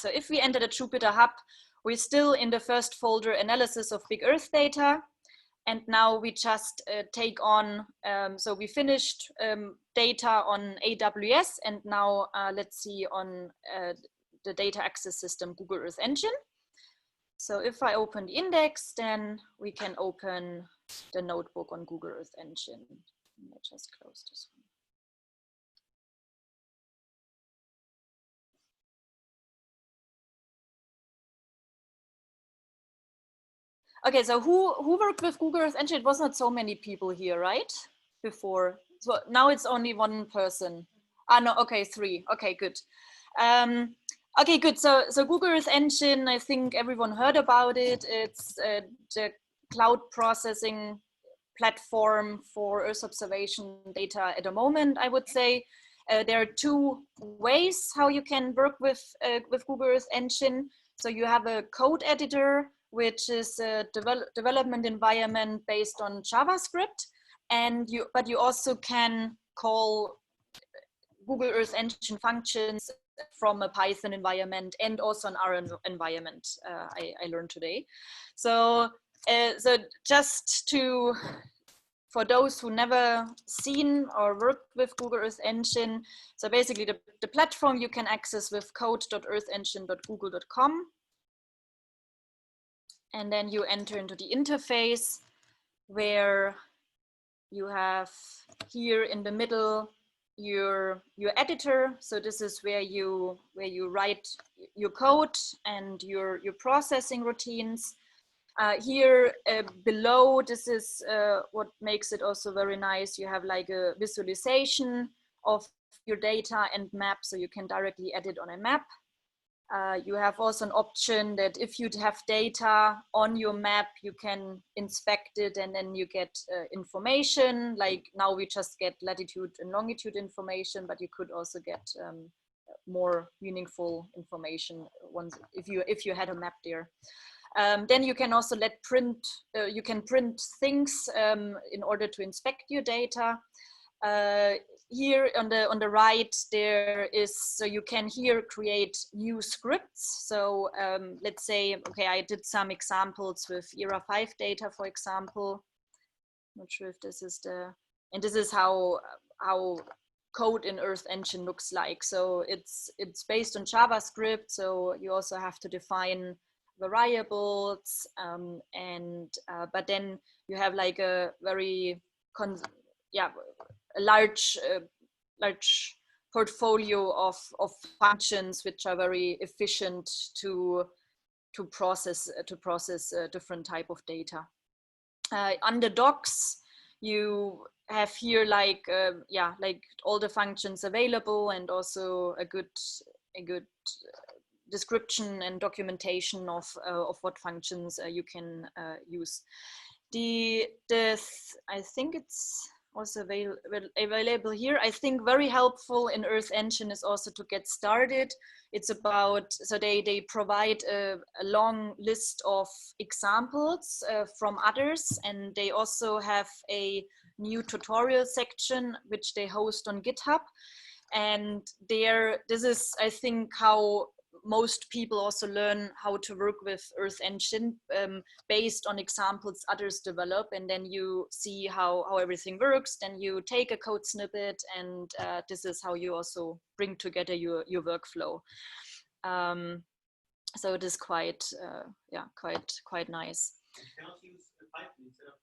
So if we enter the Jupyter Hub, we're still in the first folder, analysis of big Earth data. And now we just take on, so we finished data on AWS, and now let's see on the data access system, Google Earth Engine. So if I open the index, then we can open the notebook on Google Earth Engine. Let me just close this one. Okay, so who worked with Google Earth Engine? It was not so many people here, right? Before, so now it's only one person. Ah, no, okay, 3. Okay, good. Okay, good. So Google Earth Engine, I think everyone heard about it. It's the cloud processing platform for Earth observation data at the moment, I would say. There are 2 ways how you can work with Google Earth Engine. So you have a code editor, which is a development environment based on JavaScript, but you also can call Google Earth Engine functions from a Python environment and also an R environment. I learned today. So just for those who never seen or worked with Google Earth Engine, so basically the platform you can access with code.earthengine.google.com. And then you enter into the interface where you have here in the middle your editor. So this is where you write your code and your processing routines. Here below, this is what makes it also very nice. You have like a visualization of your data and map, so you can directly edit on a map. You have also an option that if you have data on your map, you can inspect it and then you get information. Like now we just get latitude and longitude information, but you could also get more meaningful information once if you had a map there. Then you can also print things in order to inspect your data. Here on the right, there is, so you can here create new scripts. So let's say, okay, I did some examples with ERA 5 data, for example. Not sure if this is and this is how code in Earth Engine looks like. So it's based on JavaScript. So you also have to define variables, but then you have like a very a large portfolio of functions which are very efficient to process different type of data. Under docs, you have here like all the functions available and also a good description and documentation of what functions you can use. I think it's also available here. I think very helpful in Earth Engine is also to get started. It's about, so they provide a long list of examples from others, and they also have a new tutorial section which they host on GitHub. And this is, I think, how most people also learn how to work with Earth Engine based on examples others develop, and then you see how everything works. Then you take a code snippet, and this is how you also bring together your workflow. So it is quite nice. You cannot use Python instead of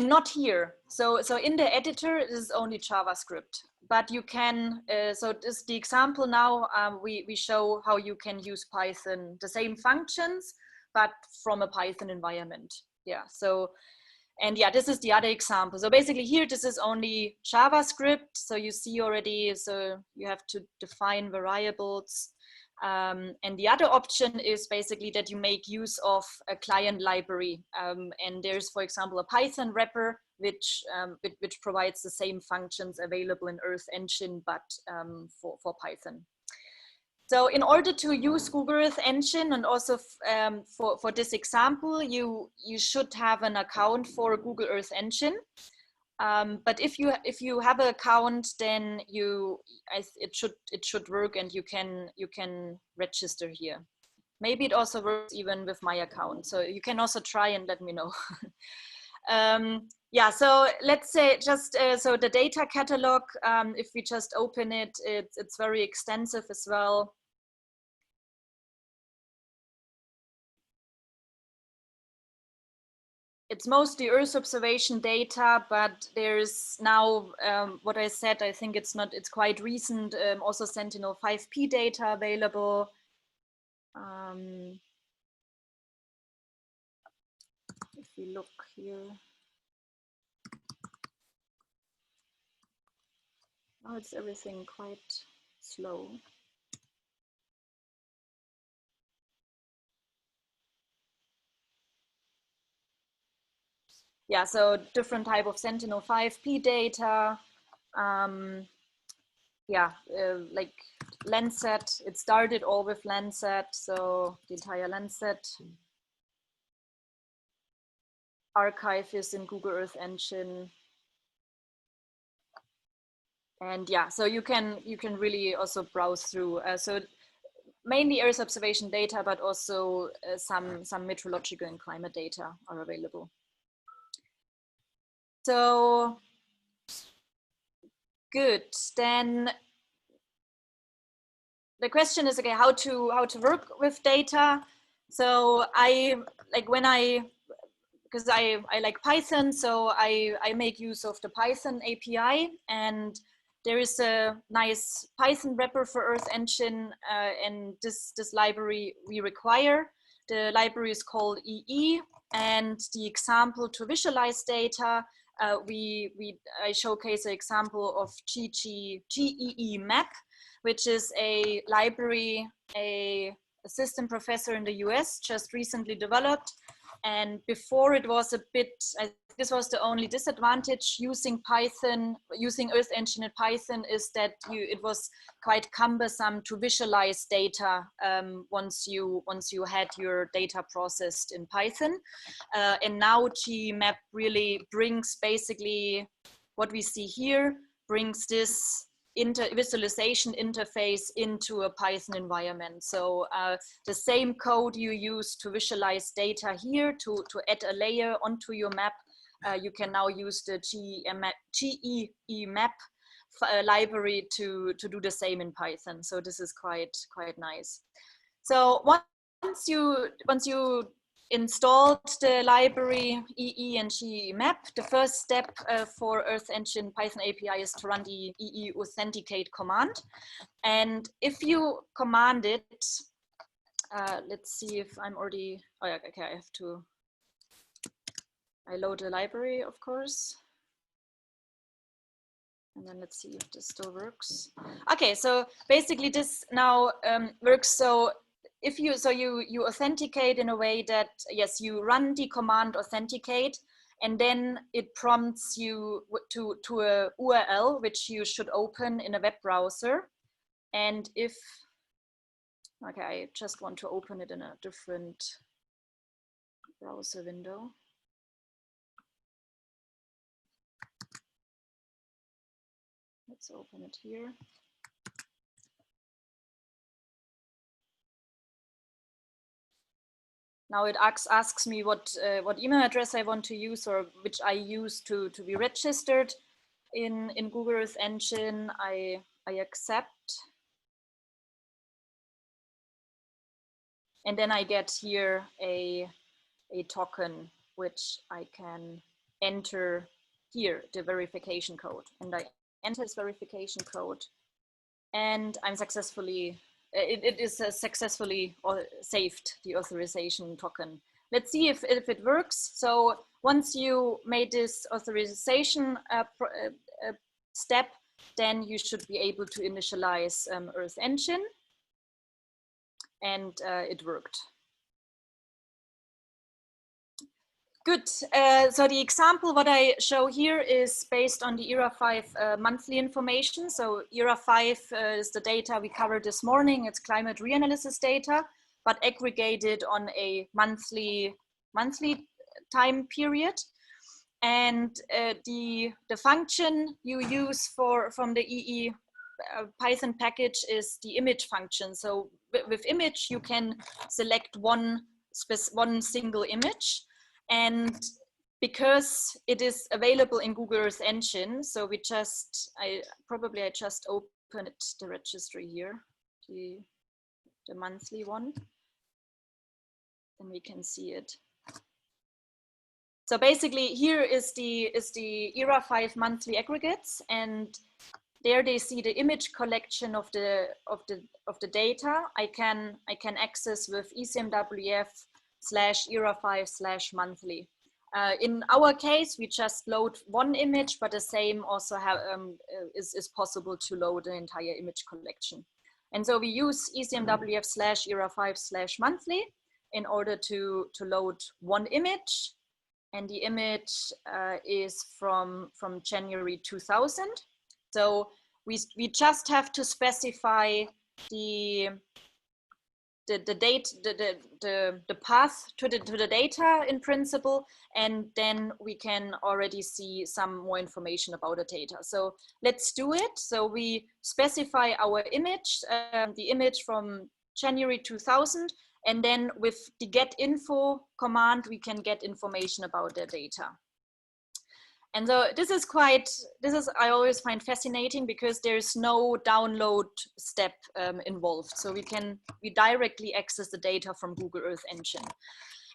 not here. So in the editor, it is only JavaScript. But you can, so this the example now, we show how you can use Python, the same functions, but from a Python environment. Yeah, so, and yeah, this is the other example. So basically here, this is only JavaScript. So you see already, so you have to define variables. And the other option is basically that you make use of a client library. And there's, for example, a Python wrapper, which provides the same functions available in Earth Engine, but for Python. So in order to use Google Earth Engine, and also for this example, you should have an account for Google Earth Engine. But if you have an account, then it should work, and you can register here. Maybe it also works even with my account, so you can also try and let me know. Yeah, so let's say just so the data catalog, if we just open it, it's very extensive as well. It's mostly Earth observation data, but there's now what I said, I think it's quite recent, also Sentinel-5P data available. If we look here, oh, it's everything quite slow. Yeah, so different type of Sentinel-5P data. Yeah, like Landsat, it started all with Landsat, so the entire Landsat archive is in Google Earth Engine. And yeah, so you can really also browse through. So mainly Earth observation data, but also some meteorological and climate data are available. So good. Then the question is, okay, how to work with data. So because I like Python, so I make use of the Python API, and there is a nice Python wrapper for Earth Engine, and this library we require. The library is called EE, and the example to visualize data, I showcase an example of GEE Map, which is a library a assistant professor in the US just recently developed. And before it was a bit, this was the only disadvantage using Python, using Earth Engine in Python, is that it was quite cumbersome to visualize data once you had your data processed in Python. And now GMap really brings basically what we see here, brings this visualization interface into a Python environment. So the same code you use to visualize data here to add a layer onto your map, you can now use the GEE Map library to do the same in Python. So this is quite nice. So once you installed the library EE and GEE Map, the first step for Earth Engine Python API is to run the EE authenticate command. And if you command it, let's see if I'm already, oh yeah, okay, I load the library, of course. And then let's see if this still works. Okay, so basically this now works. So if you authenticate in a way that, yes, you run the command authenticate, and then it prompts you to a URL which you should open in a web browser. And if, okay, I just want to open it in a different browser window. Let's open it here. Now it asks me what email address I want to use, or which I use to be registered in Google Earth Engine. I accept. And then I get here a token, which I can enter here, the verification code. And I enter this verification code, and I'm successfully, it is successfully saved the authorization token. Let's see if it works. So once you made this authorization step, then you should be able to initialize Earth Engine. And it worked. Good. So the example what I show here is based on the ERA 5 monthly information. So ERA 5 is the data we covered this morning. It's climate reanalysis data, but aggregated on a monthly time period. And the function you use from the EE Python package is the image function. So with image, you can select one single image. And because it is available in Google Earth Engine, so I just opened the registry here, the monthly one, and we can see it. So basically here is the ERA 5 monthly aggregates, and there they see the image collection of the data. I can access with ecmwf/ERA5/monthly. In our case, we just load one image, but the same also is possible to load the entire image collection. And so we use ecmwf/ERA5/monthly in order to load one image. And the image is from January 2000. So we just have to specify the path to the data in principle, and then we can already see some more information about the data. So let's do it. So we specify our image, the image from January 2000, and then with the get info command, we can get information about the data. And so this is I always find fascinating, because there's no download step involved. So we directly access the data from Google Earth Engine.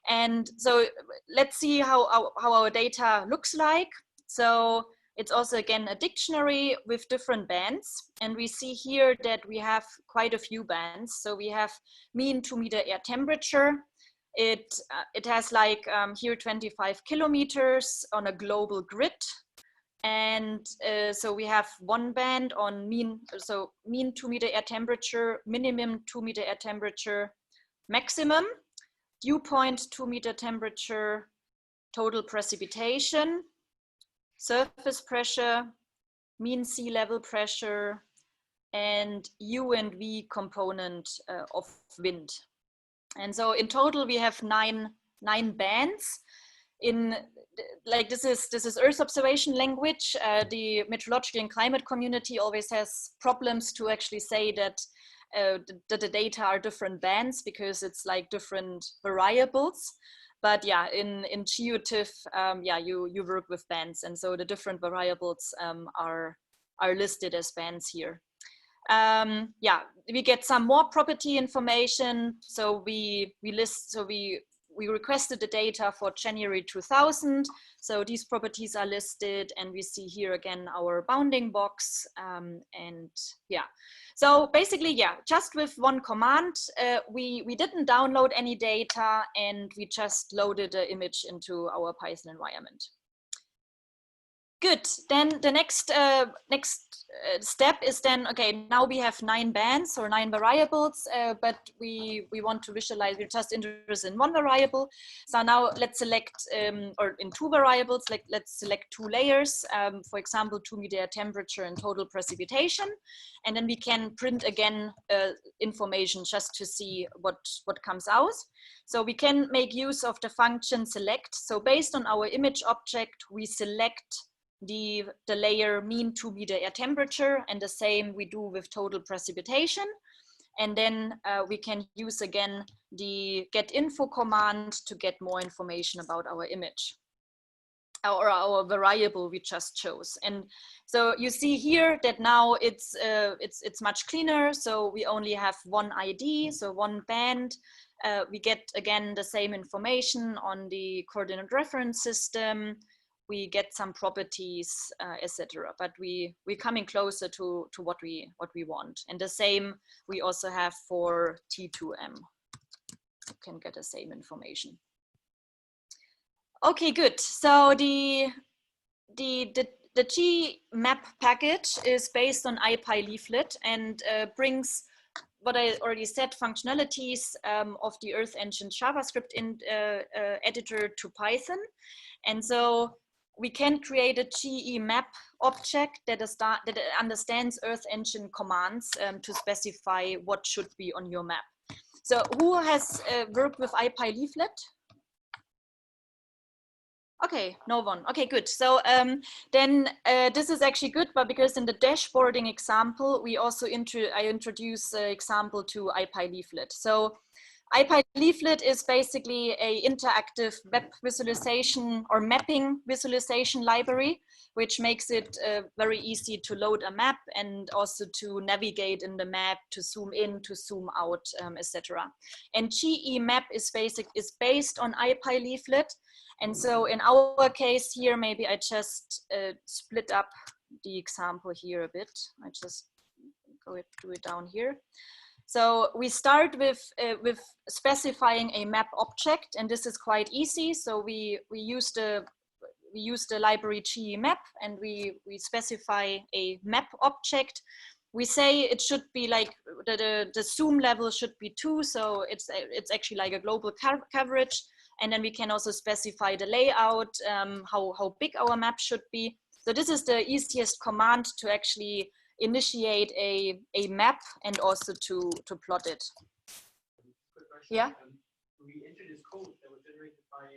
And so let's see how our data looks like. So it's also, again, a dictionary with different bands. And we see here that we have quite a few bands. So we have mean 2-meter air temperature. It has like here 25 kilometers on a global grid. And so we have one band on mean 2-meter air temperature, minimum 2-meter air temperature, maximum, dew point 2-meter temperature, total precipitation, surface pressure, mean sea level pressure, and U and V component of wind. And so in total we have nine bands. In like this is Earth observation language. The meteorological and climate community always has problems to actually say that the data are different bands, because it's like different variables. But yeah, in GeoTIFF, you work with bands, and so the different variables are listed as bands here. We get some more property information. So we requested the data for January 2000. So these properties are listed, and we see here again our bounding box. So basically, just with one command, we didn't download any data, and we just loaded the image into our Python environment. Good. Then the next step is then, okay, now we have 9 bands or 9 variables, but we want to visualize, we're just interested in one variable. So now let's select, or in 2 variables, like let's select 2 layers, for example, 2-meter air temperature and total precipitation. And then we can print again information just to see what comes out. So we can make use of the function select. So based on our image object, we select the layer mean 2-meter air temperature, and the same we do with total precipitation. And then we can use again the get info command to get more information about our image or our variable we just chose. And so you see here that now it's much cleaner. So we only have one ID, so one band. We get again the same information on the coordinate reference system. We get some properties, etc. But we're coming closer to what we want. And the same we also have for T2M. You can get the same information. Okay, good. So the G-map package is based on IPyLeaflet and brings, what I already said, functionalities of the Earth Engine JavaScript editor to Python. And so we can create a G-map object that understands Earth Engine commands to specify what should be on your map. So who has worked with IPyLeaflet? Okay, no one. Okay, good. So then this is actually good, but because in the dashboarding example, we also I introduce example to IPyLeaflet. So IPyLeaflet is basically a interactive web visualization or mapping visualization library, which makes it very easy to load a map and also to navigate in the map, to zoom in, to zoom out, etc. And GE Map is based on IPyLeaflet. And so in our case here, maybe I just split up the example here a bit. I just do it down here. So we start with specifying a map object, and this is quite easy. So we use the library GE Map, and we specify a map object. We say it should be like the zoom level should be 2, so it's actually like a global coverage. And then we can also specify the layout, how big our map should be. So this is the easiest command to actually initiate a map and also to plot it. Quick question. Yeah. We entered this code that was generated by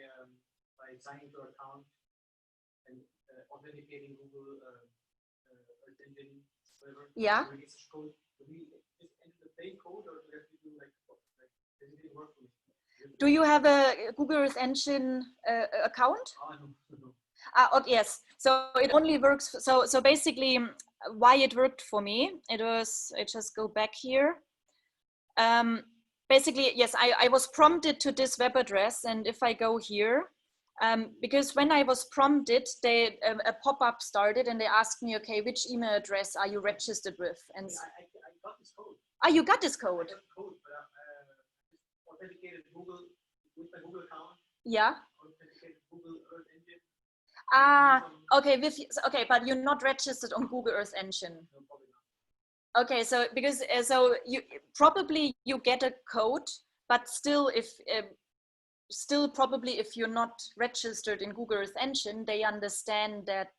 signing to our account and authenticating Google Earth Engine, whatever. Yeah. We this code. Do we just enter the plain code, or do we have to do like does it work for me? Do you have a Google Earth Engine account? No. Okay, yes. So it only works. So basically, why it worked for me, it was, I just go back here. Basically, yes, I was prompted to this web address, and if I go here, because when I was prompted, a pop-up started, and they asked me, okay, which email address are you registered with? And I got this code. Ah, you got this code. I got the code, but authenticated Google with my Google account. Yeah. Authenticated Google Earth Engine. Ah, okay. Okay, but you're not registered on Google Earth Engine. No, probably not. Okay, so because so you probably you get a code, but still, probably if you're not registered in Google Earth Engine, they understand that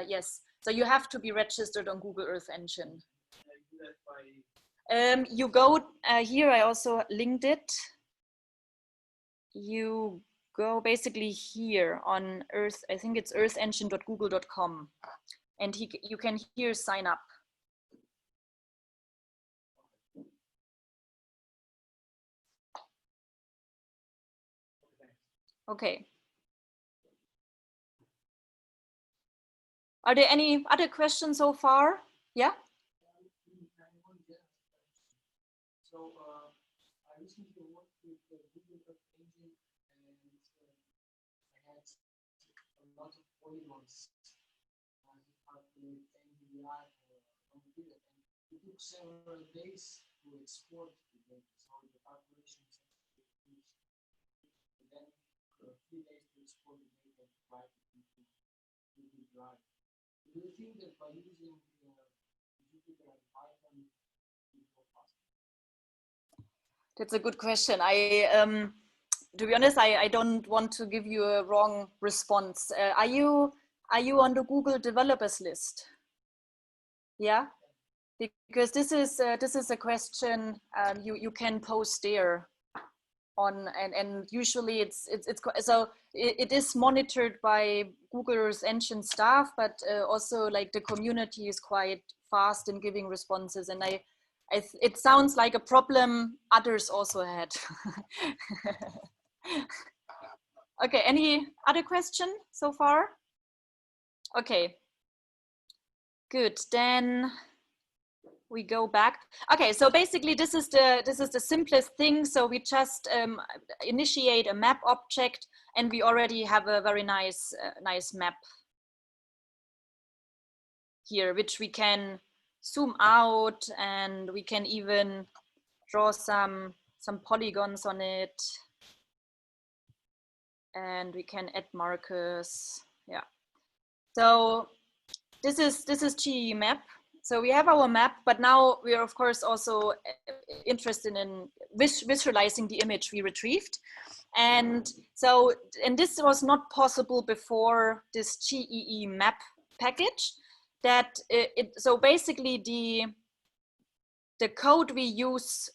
yes. So you have to be registered on Google Earth Engine. Can I do that by? You go here. I also linked it. You go basically here on Earth. I think it's earthengine.google.com, and you can here sign up. Okay. Are there any other questions so far? Yeah. So I recently worked with the Google Earth Engine, and I had a lot of polygons. I calculated NDVI or Longitude, and it took several days to export the data. So the calculations and then a few days to export the data and write it into Google Drive. Do you think that by using Jupyter and Python, it will faster? That's a good question. To be honest, I don't want to give you a wrong response. Are you on the Google developers list? Yeah, because this is a question you can post there on, and usually it's so it is monitored by Google Earth Engine staff, but also like the community is quite fast in giving responses, and it sounds like a problem others also had. Okay, any other question so far? Okay, good, then we go back. Okay, so basically this is the simplest thing. So we just initiate a map object, and we already have a very nice map here, which we can zoom out, and we can even draw some polygons on it, and we can add markers. Yeah. So this is GE Map. So we have our map, but now we are of course also interested in visualizing the image we retrieved. And so, and this was not possible before this GEE map package. So basically the code we use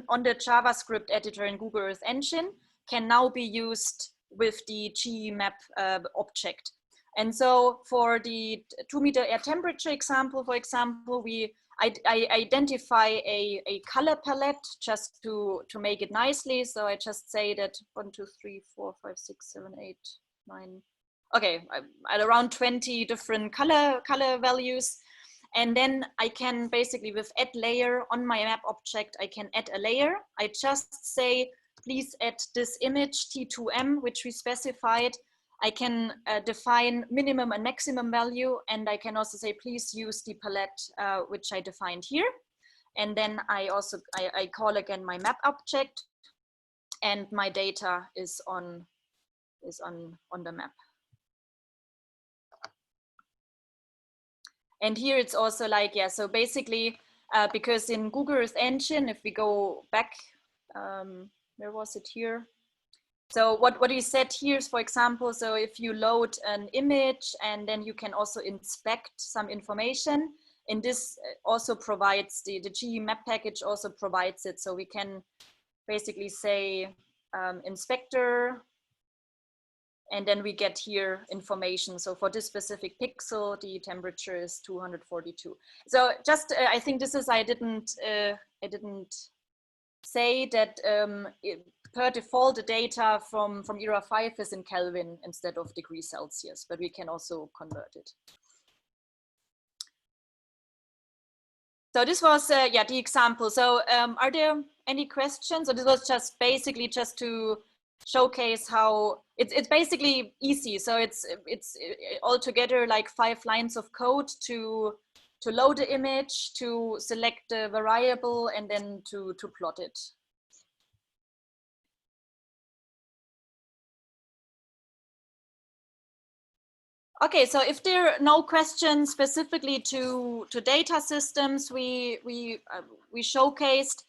on the JavaScript editor in Google Earth Engine can now be used with the GMap object. And so for the 2-meter air temperature example, for example, I identify a color palette just to make it nicely. So I just say that 1, 2, 3, 4, 5, 6, 7, 8, 9. Okay, at around 20 different color values. And then I can basically, with add layer on my map object, I can add a layer. I just say, please add this image T2M, which we specified. I can define minimum and maximum value, and I can also say, please use the palette which I defined here. And then I call again my map object, and my data is on the map. And here it's also like, yeah, so basically, because in Google Earth Engine, if we go back, where was it here? So what you said here is, for example, so if you load an image and then you can also inspect some information, and this also provides, the GMap package also provides it. So we can basically say inspector, and then we get here information. So for this specific pixel, the temperature is 242. So just, I think this is, I didn't say that per default, the data from ERA 5 is in Kelvin instead of degrees Celsius, but we can also convert it. So this was, yeah, the example. So are there any questions? So this was just basically just to showcase how it's basically easy. So it's altogether like 5 lines of code to load the image, to select the variable, and then to plot it. Okay, so if there are no questions specifically to data systems we showcased,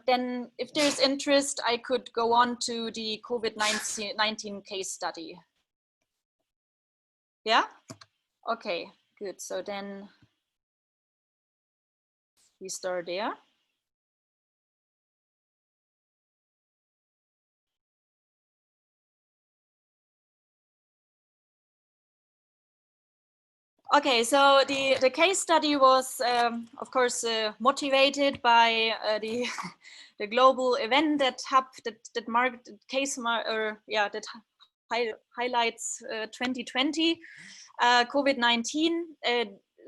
then if there's interest, I could go on to the COVID-19 case study. Yeah? Okay, good. So then we start there. Okay, so the case study was, of course, motivated by the the global event that marked case that highlights 2020, COVID-19,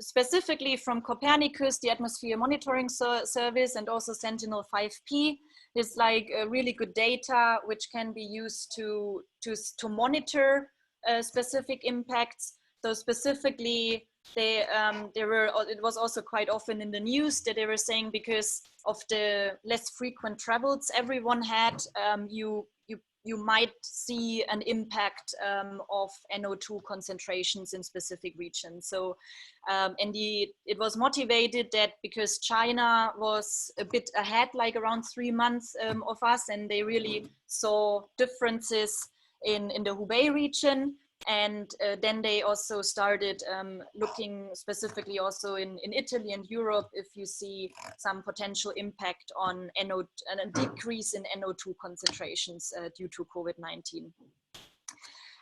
specifically from Copernicus, the Atmosphere Monitoring Service, and also Sentinel-5P. It's like really good data which can be used to monitor specific impacts. So specifically, it was also quite often in the news that they were saying, because of the less frequent travels everyone had, you might see an impact of NO2 concentrations in specific regions. So, it was motivated that because China was a bit ahead, like around 3 months of us, and they really saw differences in the Hubei region. And then they also started looking specifically also in Italy and Europe if you see some potential impact on NO2 and a decrease in NO2 concentrations due to COVID-19.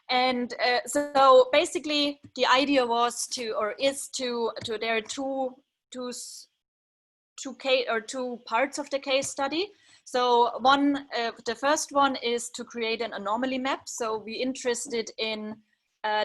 And so basically the idea was there are two parts of the case study. So the first one is to create an anomaly map. So we're interested in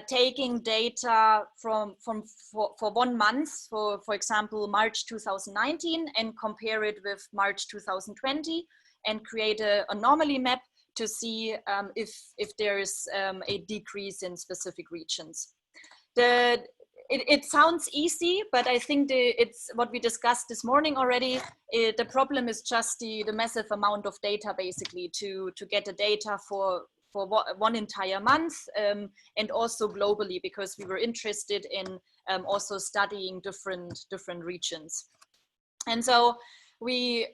taking data for 1 month, for example, March 2019, and compare it with March 2020, and create an anomaly map to see if there is a decrease in specific regions. It sounds easy, but I think it's what we discussed this morning already. The problem is just the massive amount of data, basically, to get the data for 1 entire month, and also globally, because we were interested in also studying different regions. And so we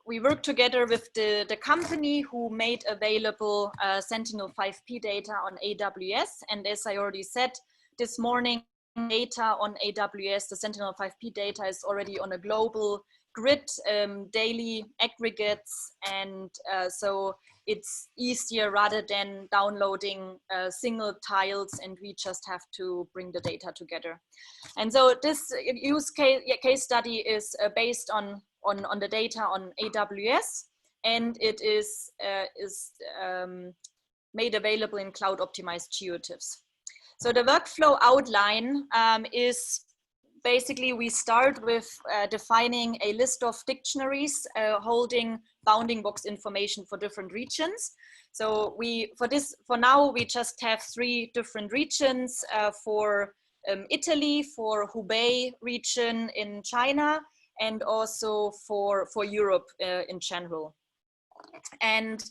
worked together with the company who made available Sentinel-5P data on AWS. And as I already said this morning, data on AWS, the Sentinel-5P data is already on a global grid daily aggregates, and so it's easier rather than downloading single tiles, and we just have to bring the data together. And so this case study is based on the data on AWS, and it is made available in cloud optimized GeoTIFFs. So the workflow outline is basically we start with defining a list of dictionaries holding bounding box information for different regions. So for now we just have 3 different regions for Italy, for Hubei region in China, and also for Europe in general. And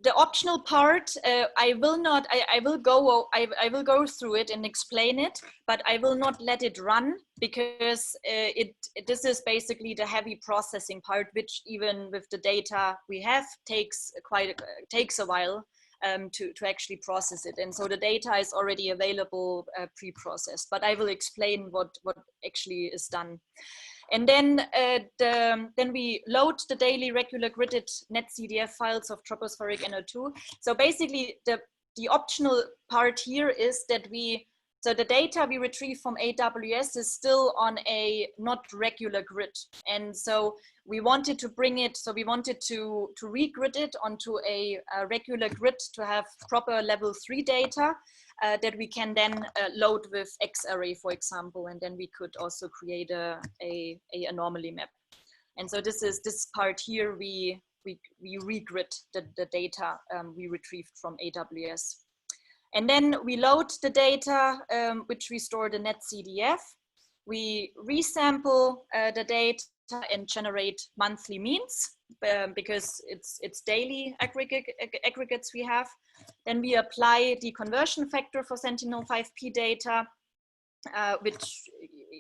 the optional part, I will go through it and explain it, but I will not let it run, because this is basically the heavy processing part, which even with the data we have takes a while to actually process it. And so the data is already available pre-processed, but I will explain what actually is done. And then then we load the daily regular gridded netcdf files of tropospheric NO2. So basically the optional part here is that so the data we retrieve from AWS is still on a not regular grid. And so we wanted to bring it, so we wanted to regrid it onto a regular grid to have proper level 3 data that we can then load with X-array, for example, and then we could also create a anomaly map. And so this part here, we regrid the data we retrieved from AWS. And then we load the data, which we store the netcdf. We resample the data and generate monthly means, because it's daily aggregates we have. Then we apply the conversion factor for Sentinel-5P data, which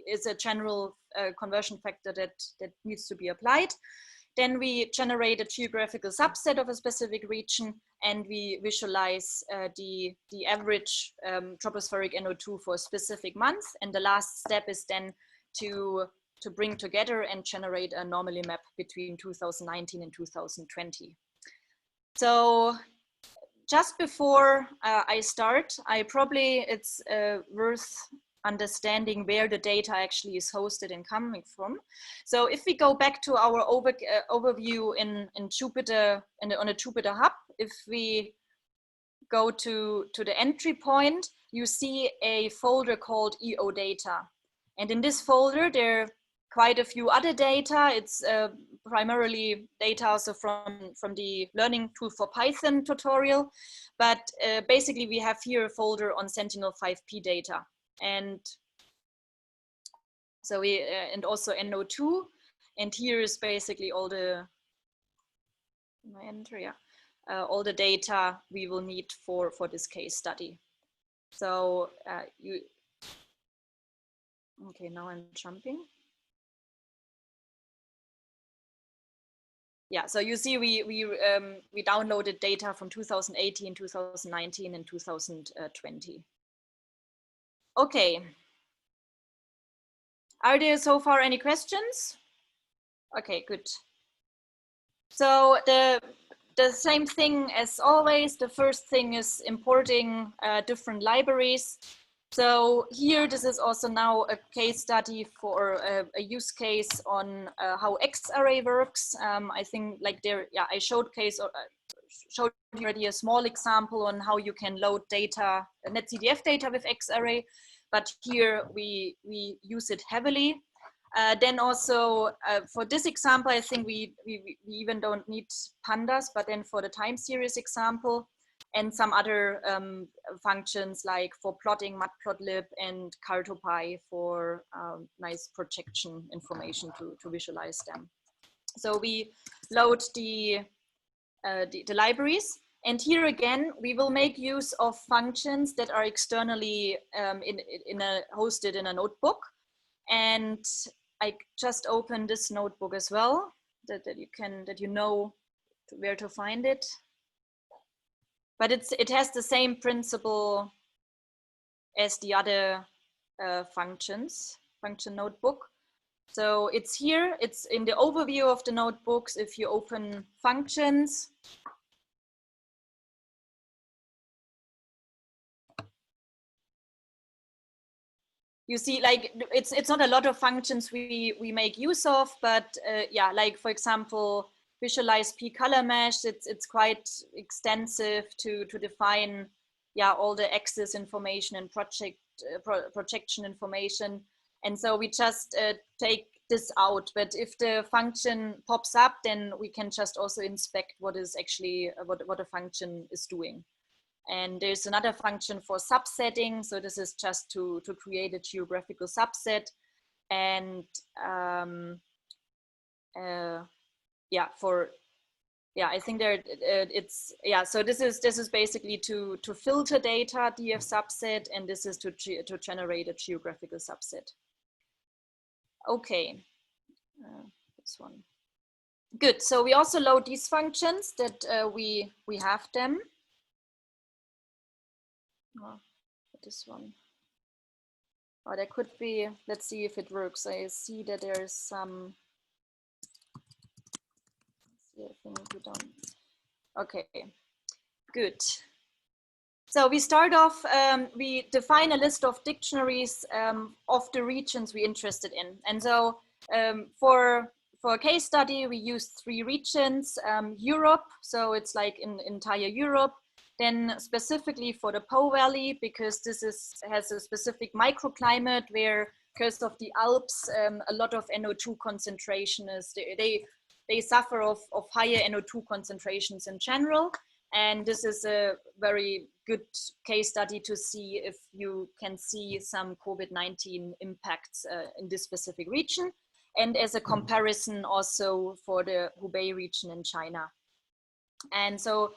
is a general conversion factor that needs to be applied. Then we generate a geographical subset of a specific region, and we visualize the average tropospheric NO2 for a specific month. And the last step is then to bring together and generate an anomaly map between 2019 and 2020. So just before I start, it's worth understanding where the data actually is hosted and coming from. So if we go back to our overview in Jupyter, on a Jupyter Hub, if we go to the entry point, you see a folder called EO data. And in this folder, there are quite a few other data. It's primarily data also from the Learning Tool for Python tutorial. But basically, we have here a folder on Sentinel-5P data. And so and also NO2, and here is basically all the all the data we will need for this case study. So okay, now I'm jumping. Yeah, so you see we downloaded data from 2018, 2019, and 2020. Okay. Are there so far any questions? Okay, good. So the same thing as always. The first thing is importing different libraries. So here, this is also now a case study for a use case on how X-array works. I think like I showed already a small example on how you can load data, netcdf data with X-array, but here we use it heavily. Then also for this example, I think we even don't need pandas, but then for the time series example and some other functions like for plotting matplotlib and cartopy for nice projection information to visualize them. So we load the libraries. And here again, we will make use of functions that are externally hosted in a notebook. And I just opened this notebook as well, that you know where to find it. But it has the same principle as the other function notebook. So it's here, it's in the overview of the notebooks. If you open functions, you see, like, it's not a lot of functions we make use of, but yeah, like for example, visualize p color mesh. It's quite extensive to define, yeah, all the axis information and projection information. And so we just take this out. But if the function pops up, then we can just also inspect what is actually what a function is doing. And there's another function for subsetting. So this is just to create a geographical subset. And yeah, I think there it's, yeah, so this is basically to filter data DF subset, and this is to generate a geographical subset. Okay, this one. Good. So we also load these functions that we have them. Oh, this one. Oh, there could be, let's see if it works. I see that there's some, I think we don't. Okay, good. So we start off, we define a list of dictionaries of the regions we're interested in. And so for a case study, we use 3 regions, Europe, so it's like in entire Europe. Then specifically for the Po Valley, because this has a specific microclimate where, because of the Alps, a lot of NO2 concentration is, they suffer of higher NO2 concentrations in general. And this is a very good case study to see if you can see some COVID-19 impacts in this specific region. And as a comparison also for the Hubei region in China. And so,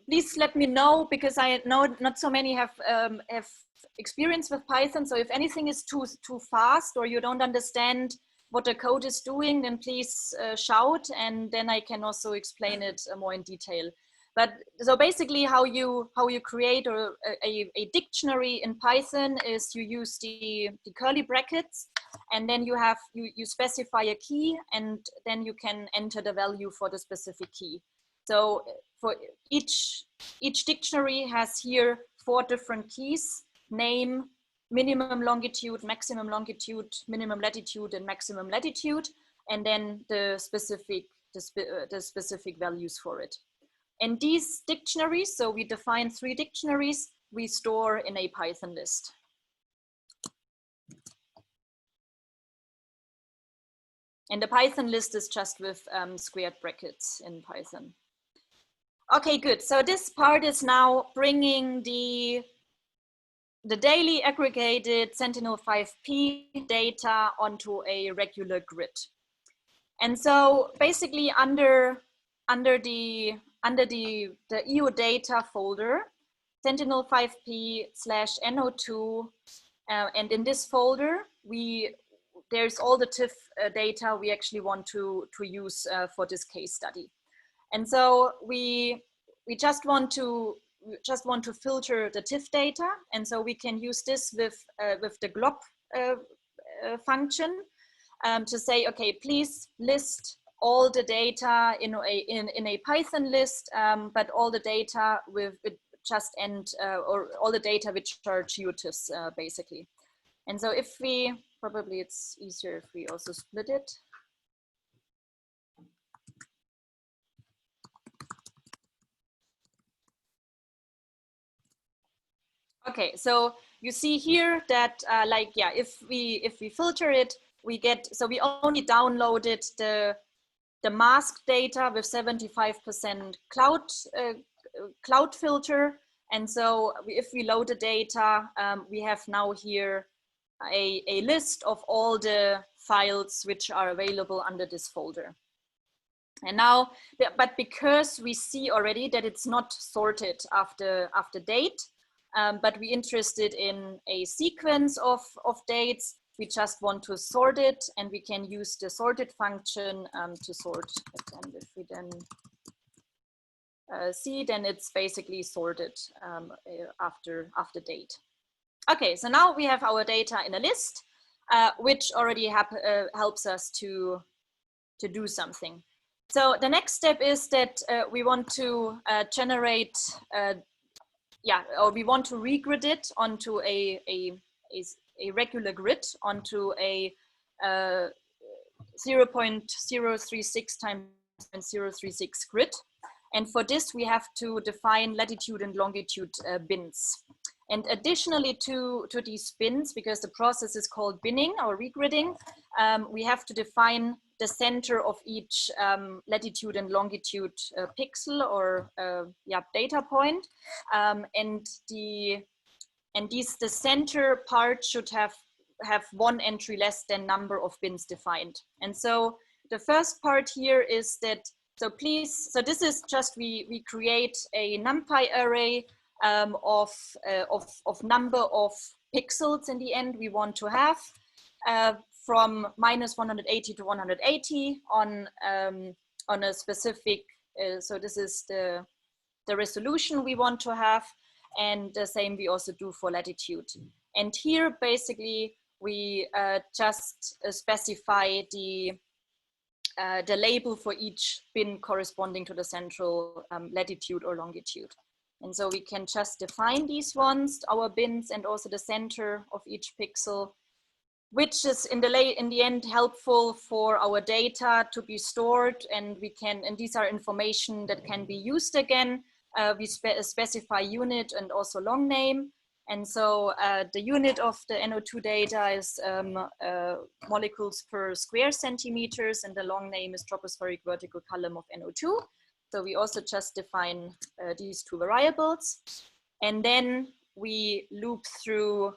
please let me know, because I know not so many have experience with Python. So if anything is too fast or you don't understand what the code is doing, then please shout, and then I can also explain it more in detail. But so basically how you create a dictionary in Python is you use the curly brackets, and then you specify a key, and then you can enter the value for the specific key. So for each dictionary has here 4 different keys: name, minimum longitude, maximum longitude, minimum latitude, and maximum latitude, and then the specific values for it. And these dictionaries, so we define 3 dictionaries, we store in a Python list. And the Python list is just with squared brackets in Python. Okay, good. So this part is now bringing the daily aggregated Sentinel-5P data onto a regular grid. And so basically under the EU data folder, Sentinel-5P/NO2, and in this folder, there's all the TIFF data we actually want to use for this case study. And so we just want to filter the TIFF data, and so we can use this with the glob function to say, okay, please list all the data in a Python list, but all the data with just end or all the data which are geotiffs basically. And so if we, probably it's easier if we also split it. Okay, so you see here that like, yeah, if we filter it, we get, so we only downloaded the mask data with 75% cloud filter. And so if we load the data, we have now here a list of all the files which are available under this folder. And now, but because we see already that it's not sorted after date, but we're interested in a sequence of dates, we just want to sort it, and we can use the sorted function to sort. And if we then see, then it's basically sorted after date. Okay, so now we have our data in a list. which already helps us to do something. So the next step is that we want to generate, or we want to regrid it onto a regular grid, onto a 0.036 times 0.036 grid. And for this, we have to define latitude and longitude bins. And additionally to these bins, because the process is called binning or regridding, we have to define the center of each latitude and longitude pixel or data point. And the center part should have one entry less than number of bins defined. And so the first part here is that, so this is just, we create a NumPy array of number of pixels in the end we want to have from -180 to 180 on a specific, so this is the resolution we want to have, and the same we also do for latitude. And here basically we just specify the label for each bin corresponding to the central latitude or longitude. And so we can just define these ones, our bins, and also the center of each pixel, which is in the end helpful for our data to be stored, and these are information that can be used again. We specify unit and also long name. And so the unit of the NO2 data is molecules per square centimeters, and the long name is tropospheric vertical column of NO2. So we also just define these two variables. And then we loop through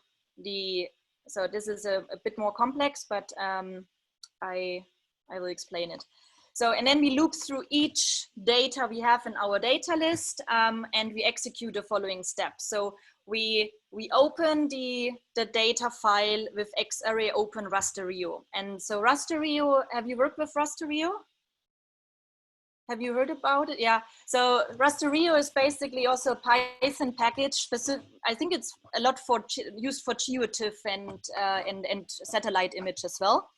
so this is a bit more complex, but I will explain it. So, and then we loop through each data we have in our data list, and we execute the following steps. So we open the data file with xarray open rasterio. And so rasterio, have you worked with rasterio? Have you heard about it? Yeah. So rasterio is basically also a Python package. I think it's a lot used for geotiff and satellite image as well.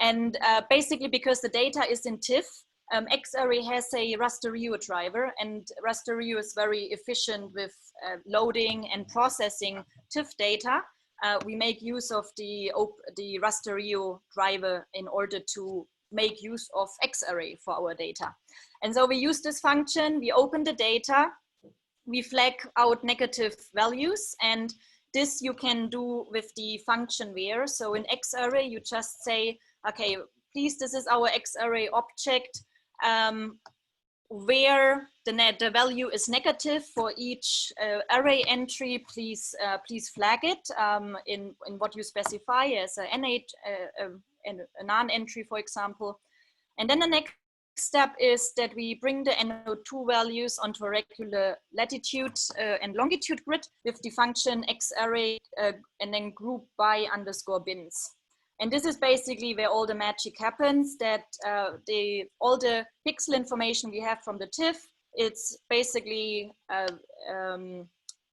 And basically, because the data is in TIFF, xarray has a rasterio driver, and rasterio is very efficient with loading and processing TIFF data. We make use of the rasterio driver in order to make use of xarray for our data. And so we use this function, we open the data, we flag out negative values, and this you can do with the function where. So in xarray, you just say, okay, please, this is our xarray object, where the value is negative for each array entry, please flag it in what you specify as a non-entry, for example. And then the next step is that we bring the NO2 values onto a regular latitude and longitude grid with the function xarray and then group by _ bins. And this is basically where all the magic happens, that all the pixel information we have from the TIFF, it's basically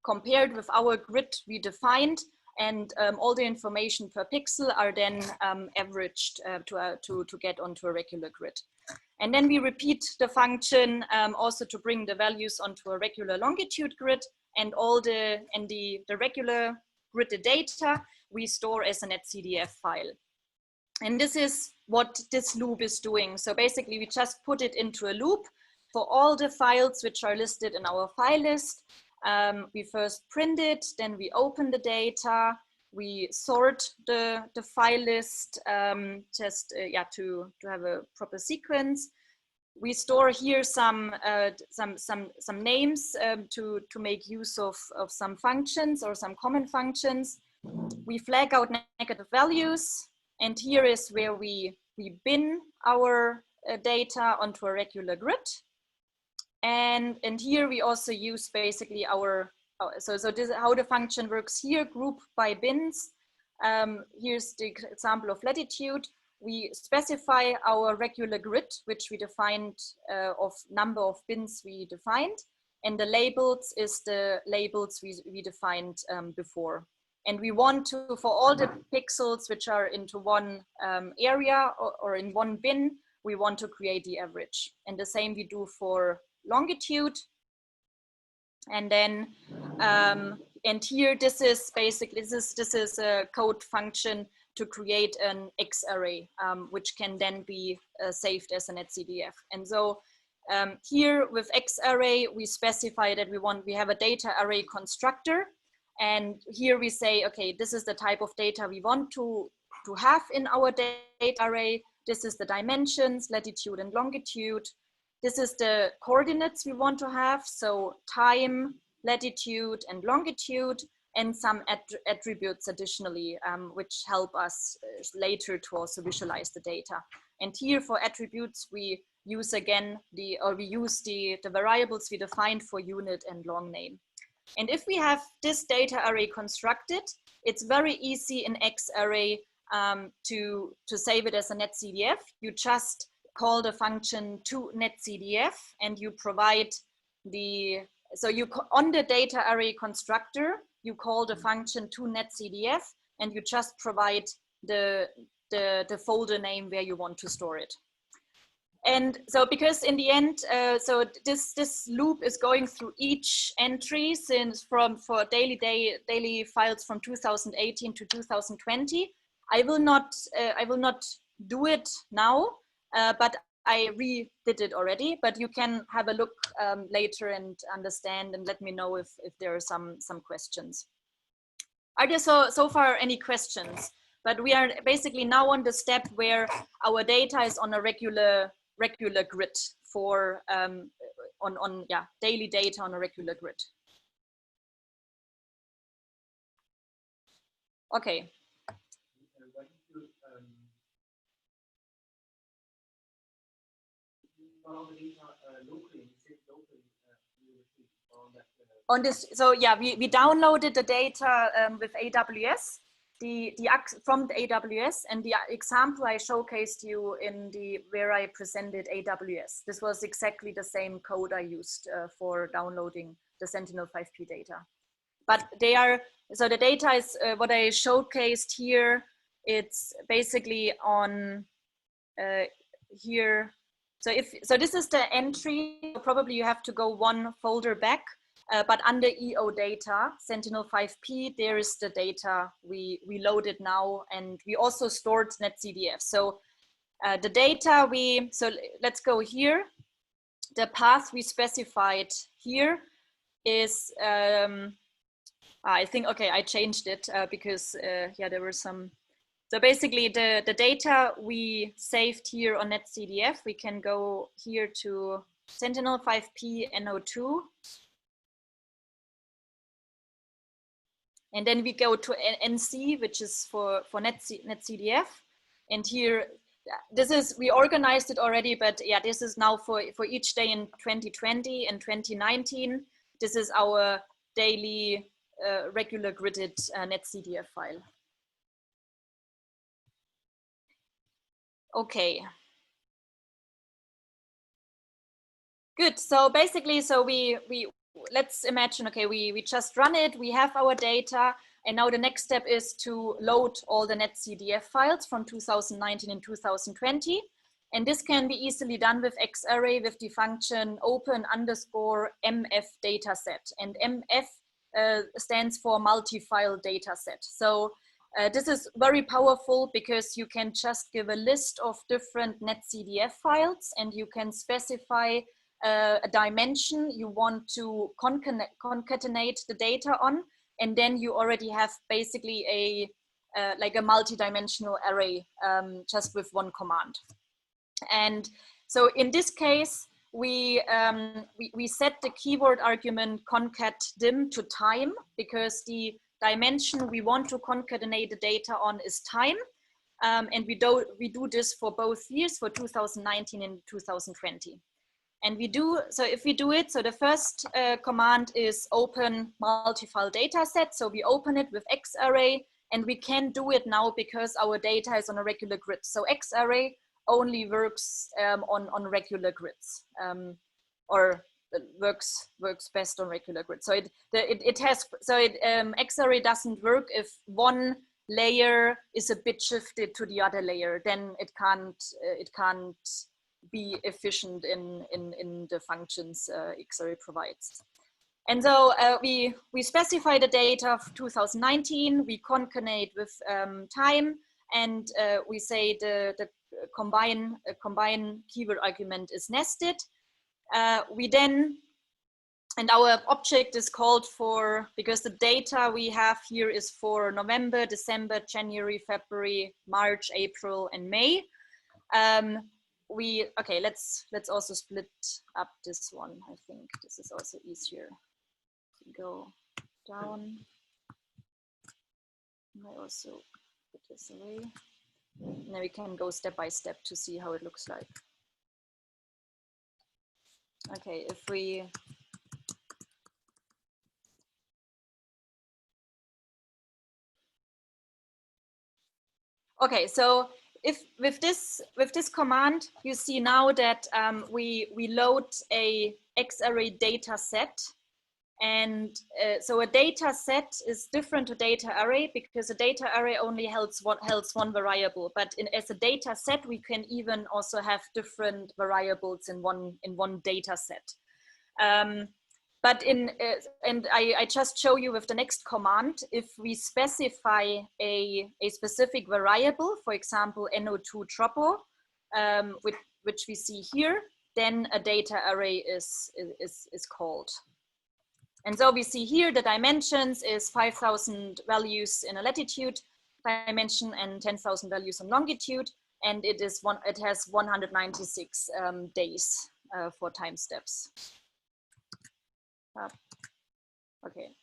compared with our grid we defined, and all the information per pixel are then averaged to get onto a regular grid. And then we repeat the function also to bring the values onto a regular longitude grid, and the regular grid data we store as an .cdf file. And this is what this loop is doing. So basically we just put it into a loop for all the files which are listed in our file list. We first print it, then we open the data, we sort the file list to have a proper sequence. We store here some names to make use of some functions or some common functions. We flag out negative values, and here is where we bin our data onto a regular grid. And here we also use basically so this is how the function works here, group by bins. Here's the example of latitude. We specify our regular grid, which we defined of number of bins we defined. And the labels is the labels we defined before. And we want to, for all the pixels which are into one area or in one bin, we want to create the average. And the same we do for longitude. And then, and here, this is basically, this is a code function to create an X array, which can then be saved as a netcdf. And so here with X array, we specify that we have a data array constructor. And here we say, okay, this is the type of data we want to have in our data array. This is the dimensions, latitude and longitude. This is the coordinates we want to have. So time, latitude and longitude, and some attributes additionally, which help us later to also visualize the data. And here for attributes, we use again the variables we defined for unit and long name. And if we have this data array constructed, it's very easy in X array to save it as a netcdf. You just call the function to netcdf and you provide the, so you on the data array constructor, you call the function to netcdf and you just provide the folder name where you want to store it. And so because in the end, so this loop is going through each entry for daily files from 2018 to 2020. I will not do it now, but I redid it already. But you can have a look later and understand and let me know if there are some questions. Are there so far any questions? But we are basically now on the step where our data is on a regular grid for daily data on a regular grid. Okay. On this, so yeah, we downloaded the data with AWS. From the AWS, and the example I showcased you in where I presented AWS. This was exactly the same code I used for downloading the Sentinel-5P data. But they are, so the data is what I showcased here. It's basically on here. So this is the entry. Probably you have to go one folder back. But under EO data, Sentinel-5P, there is the data we loaded now, and we also stored netcdf. So the data so let's go here. The path we specified here is, I think, okay, I changed it because yeah, there were some. So basically the data we saved here on netcdf, we can go here to Sentinel-5P NO2. And then we go to NC, which is for netcdf. And here, this is, we organized it already, but yeah, this is now for each day in 2020 and 2019. This is our daily regular gridded netcdf file. Okay. Good, so basically, so let's imagine, okay, we just run it, we have our data, and now the next step is to load all the netcdf files from 2019 and 2020. And this can be easily done with Xarray with the function open_mf dataset. And MF stands for multi-file dataset. So this is very powerful because you can just give a list of different netcdf files and you can specify a dimension you want to concatenate the data on, and then you already have basically like a multi-dimensional array just with one command. And so in this case, we set the keyword argument concat_dim to time because the dimension we want to concatenate the data on is time. And we do this for both years, for 2019 and 2020. And so if we do it, so the first command is open multi-file dataset. So we open it with Xarray, and we can do it now because our data is on a regular grid. So Xarray only works on regular grids, or works best on regular grid. So X-array doesn't work if one layer is a bit shifted to the other layer. Then it can't be efficient in the functions X-array provides. And so we specify the data of 2019. We concatenate with time, and we say the combine keyword argument is nested. We then, and our object is called for, because the data we have here is for November, December, January, February, March, April, and May. Okay, let's also split up this one. I think this is also easier to go down. And I also put this away. And then we can go step by step to see how it looks like. Okay, if we okay, so if with this command, you see now that we load a X-array data set, and so a data set is different to data array because a data array only holds one variable, but as a data set we can even also have different variables in one data set. But and I just show you with the next command, if we specify a specific variable, for example, NO2 tropo, which we see here, then a data array is called. And so we see here the dimensions is 5,000 values in a latitude dimension and 10,000 values in longitude, and it has 196 days for time steps. Okay.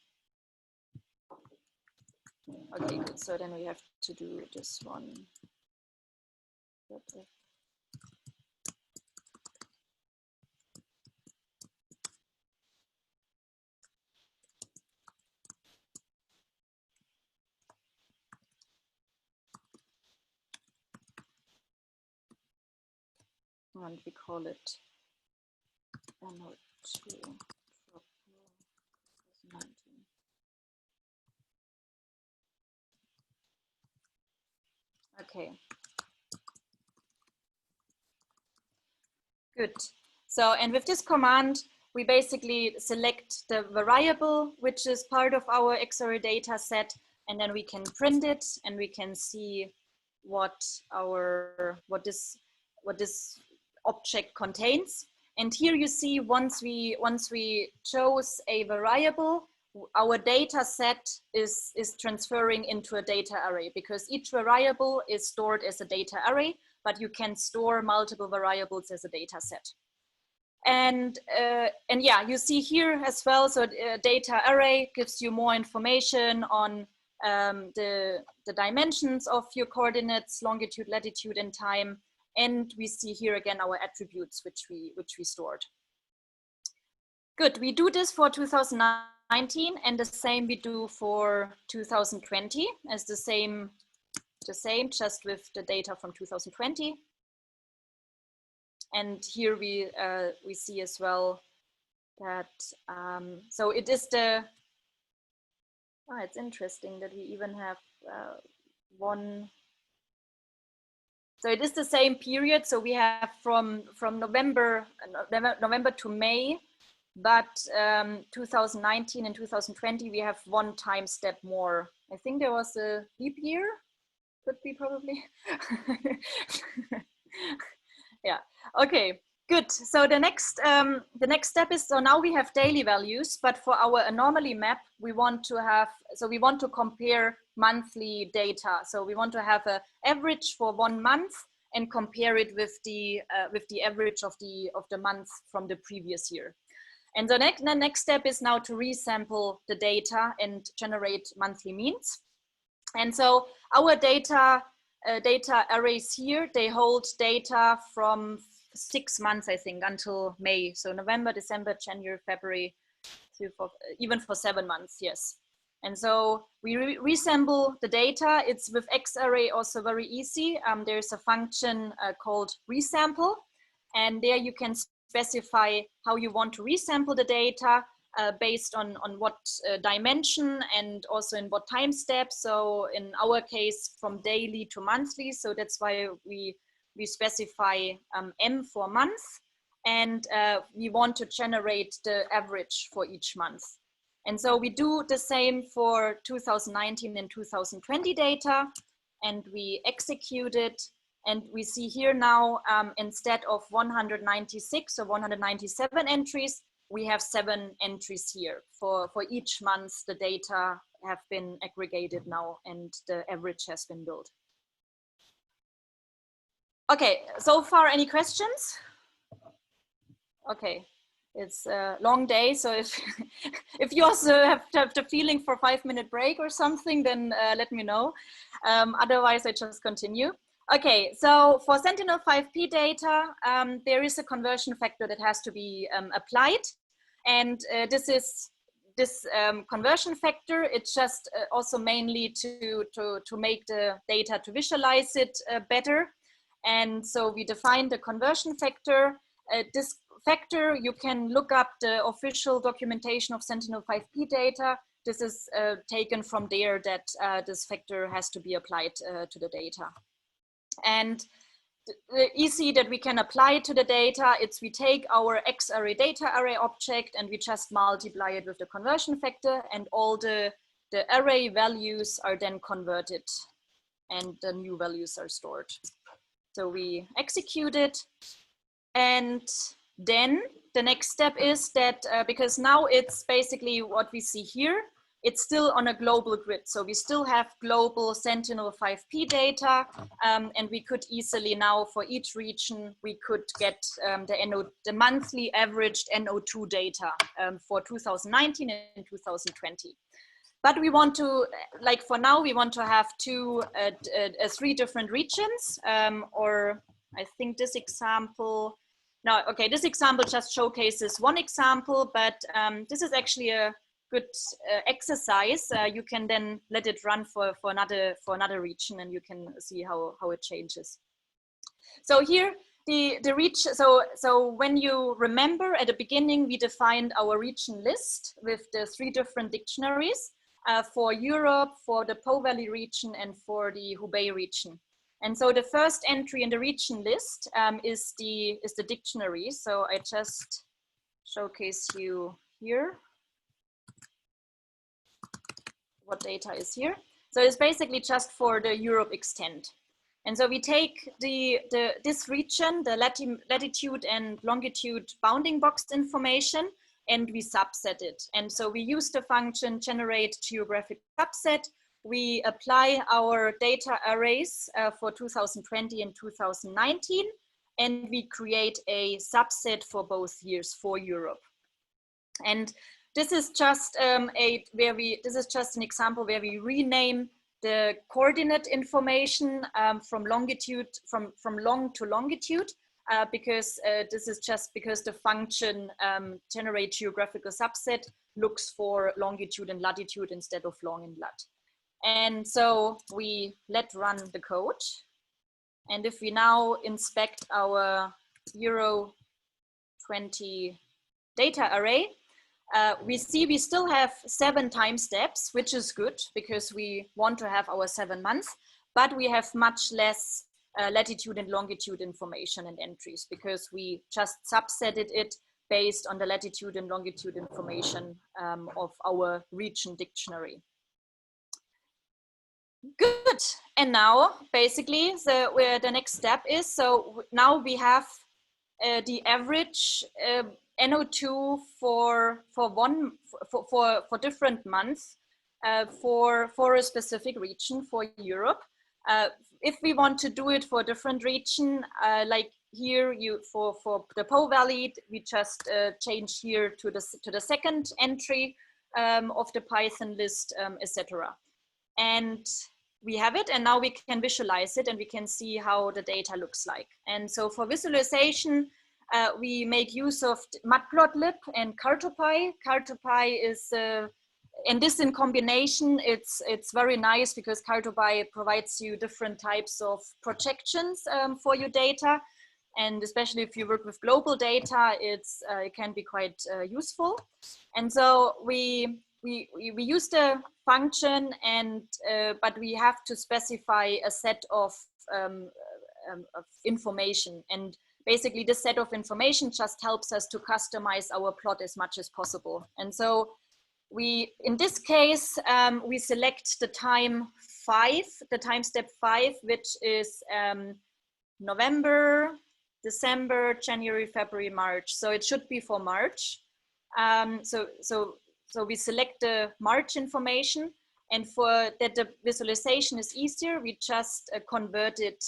Okay, good. So then we have to do this one. And we call it NO2. Okay. Good. So, and with this command, we basically select the variable, which is part of our X-array data set, and then we can print it, and we can see what this object contains. And here you see once we chose a variable, our data set is transferring into a data array, because each variable is stored as a data array, but you can store multiple variables as a data set. And yeah, you see here as well, so data array gives you more information on the dimensions of your coordinates, longitude, latitude, and time. And we see here again our attributes which we stored. Good, we do this for 2019, and the same we do for 2020 as the same, just with the data from 2020. And here we see as well that, so it is the, it's interesting that we even have one. So it is the same period. So we have from November to May, but 2019 and 2020, we have one time step more. I think there was a leap year, could be probably. Yeah, okay, good. So the next step is, so now we have daily values, but for our anomaly map, we want to compare monthly data. So we want to have an average for 1 month and compare it with the average of the month from the previous year. And the next step is now to resample the data and generate monthly means. And so our data arrays here, they hold data from 6 months, I think, until May. So November, December, January, February, even for 7 months, yes. And so we resample the data. It's with X-array also very easy. There's a function called resample, and there you can specify how you want to resample the data based on what dimension and also in what time step. So in our case, from daily to monthly. So that's why we specify M for month. And we want to generate the average for each month. And so we do the same for 2019 and 2020 data, and we execute it. And we see here now, instead of 196 or 197 entries, we have 7 entries here. For each month, the data have been aggregated now and the average has been built. Okay, so far, any questions? Okay, it's a long day, so if you also have the feeling for a 5-minute break or something, then let me know. Otherwise, I just continue. Okay, so for Sentinel-5P data, there is a conversion factor that has to be applied, and this conversion factor. It's just also mainly to make the data to visualize it better, and so we define the conversion factor. This factor, you can look up the official documentation of Sentinel-5P data. This is taken from there that this factor has to be applied to the data. And the easy that we can apply to the data, it's we take our X array data array object and we just multiply it with the conversion factor, and all the array values are then converted and the new values are stored. So we execute it, and then the next step is that because now it's basically what we see here, it's still on a global grid. So we still have global Sentinel-5P data, and we could easily now for each region, we could get the monthly averaged NO2 data for 2019 and 2020. But we want to, like for now, we want to have 3 different regions, or I think this example, no, okay, this example just showcases one example, but this is actually a good exercise. You can then let it run for another region, and you can see how it changes. So here the region. So when you remember at the beginning, we defined our region list with the 3 different dictionaries for Europe, for the Po Valley region, and for the Hubei region. And so the first entry in the region list is the dictionary. So I just showcase you here what data is here. So it's basically just for the Europe extent. And so we take this region, the latitude and longitude bounding box information, and we subset it. And so we use the function generate geographic subset. We apply our data arrays for 2020 and 2019, and we create a subset for both years for Europe. And this is just an example where we rename the coordinate information from longitude, from long to longitude, because this is just because the function generate geographical subset looks for longitude and latitude instead of long and lat. And so we let run the code. And if we now inspect our Euro 20 data array, we see we still have 7 time steps, which is good because we want to have our 7 months, but we have much less latitude and longitude information and entries because we just subsetted it based on the latitude and longitude information of our region dictionary. Good. And now basically the next step is, so now we have the average NO2 for different months for a specific region for Europe. If we want to do it for a different region, like here for the Po Valley, we just change here to the second entry of the Python list, etc. And we have it, and now we can visualize it and we can see how the data looks like. And so for visualization, we make use of Matplotlib and Cartopy. Cartopy is, and this in combination, it's very nice because Cartopy provides you different types of projections for your data. And especially if you work with global data, it can be quite useful. And so we use the function, and but we have to specify a set of information. And basically this set of information just helps us to customize our plot as much as possible. And so in this case, we select the time step 5, which is November, December, January, February, March. So it should be for March. So we select the March information, and for that the visualization is easier, we just convert it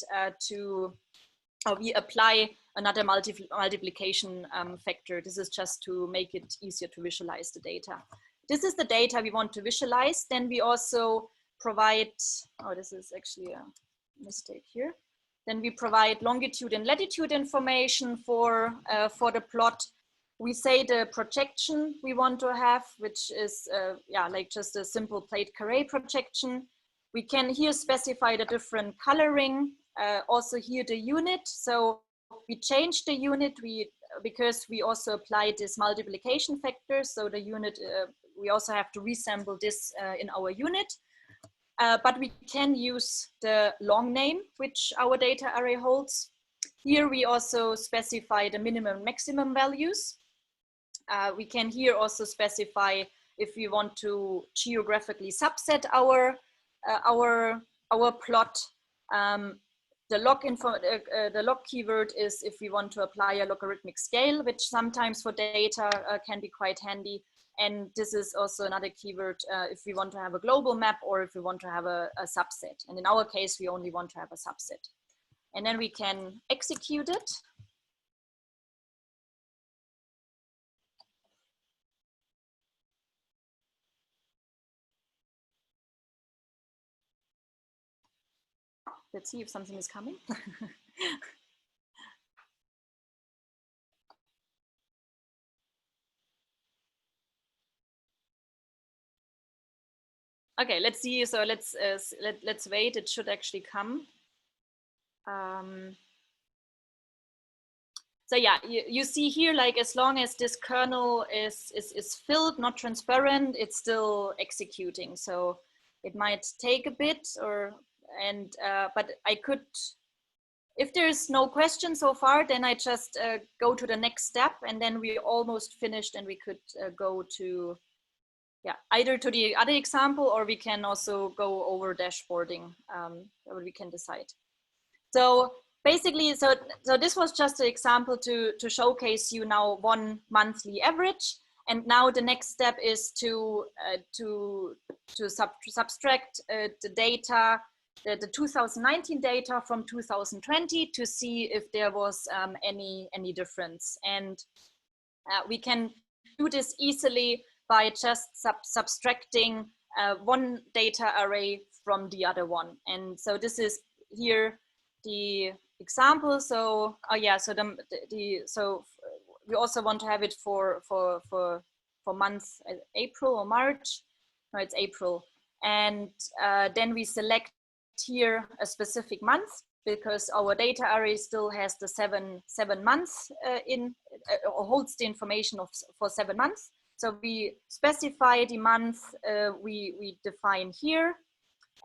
we apply another multiplication factor. This is just to make it easier to visualize the data. This is the data we want to visualize. Then we also provide, oh, this is actually a mistake here. Then we provide longitude and latitude information for the plot. We say the projection we want to have, which is like just a simple plate carré projection. We can here specify the different coloring. Also here the unit. So we change the unit because we also applied this multiplication factor. So the unit, we also have to resample this in our unit. But we can use the long name, which our data array holds. Here we also specify the minimum and maximum values. We can here also specify if we want to geographically subset our plot. The log keyword is if we want to apply a logarithmic scale, which sometimes for data can be quite handy. And this is also another keyword if we want to have a global map or if we want to have a subset. And in our case, we only want to have a subset. And then we can execute it. Let's see if something is coming. Okay, let's see. So let's wait. It should actually come. So yeah, you see here, like as long as this kernel is filled, not transparent, it's still executing. So it might take a bit, but I could, if there's no question so far, then I just go to the next step, and then we almost finished, and we could go to, either to the other example, or we can also go over dashboarding, or we can decide. So basically, so this was just an example to showcase you now one monthly average. And now the next step is to subtract the data, the 2019 data from 2020 to see if there was any difference. And we can do this easily by just subtracting one data array from the other one. And so this is here the example. So so we also want to have it for month April or March. No, it's April. And then we select here a specific month, because our data array still has the seven months or holds the information for 7 months. So we specify the month we define here,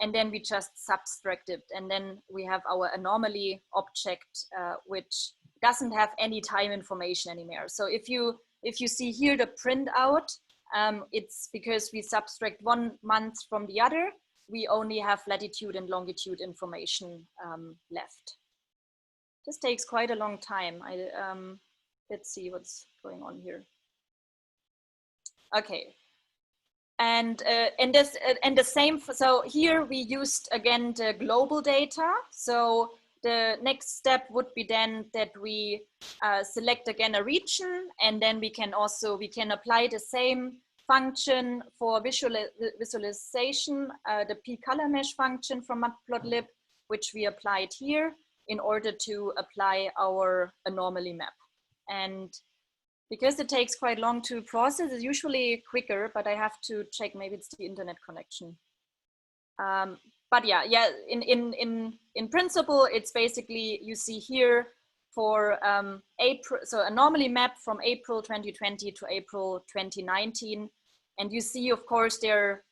and then we just subtract it. And then we have our anomaly object, which doesn't have any time information anymore. So if you see here the printout, it's because we subtract 1 month from the other. We only have latitude and longitude information left. This takes quite a long time. Let's see what's going on here. Okay. And the same. So here we used again the global data. So the next step would be then that we select again a region, and then we can apply the same function for visualization, the p-color mesh function from matplotlib, which we applied here in order to apply our anomaly map. And because it takes quite long to process, it's usually quicker, but I have to check, maybe it's the internet connection. But in principle, it's basically, you see here for April, so Anomaly Map from April 2020 to April 2019. And you see, of course, they're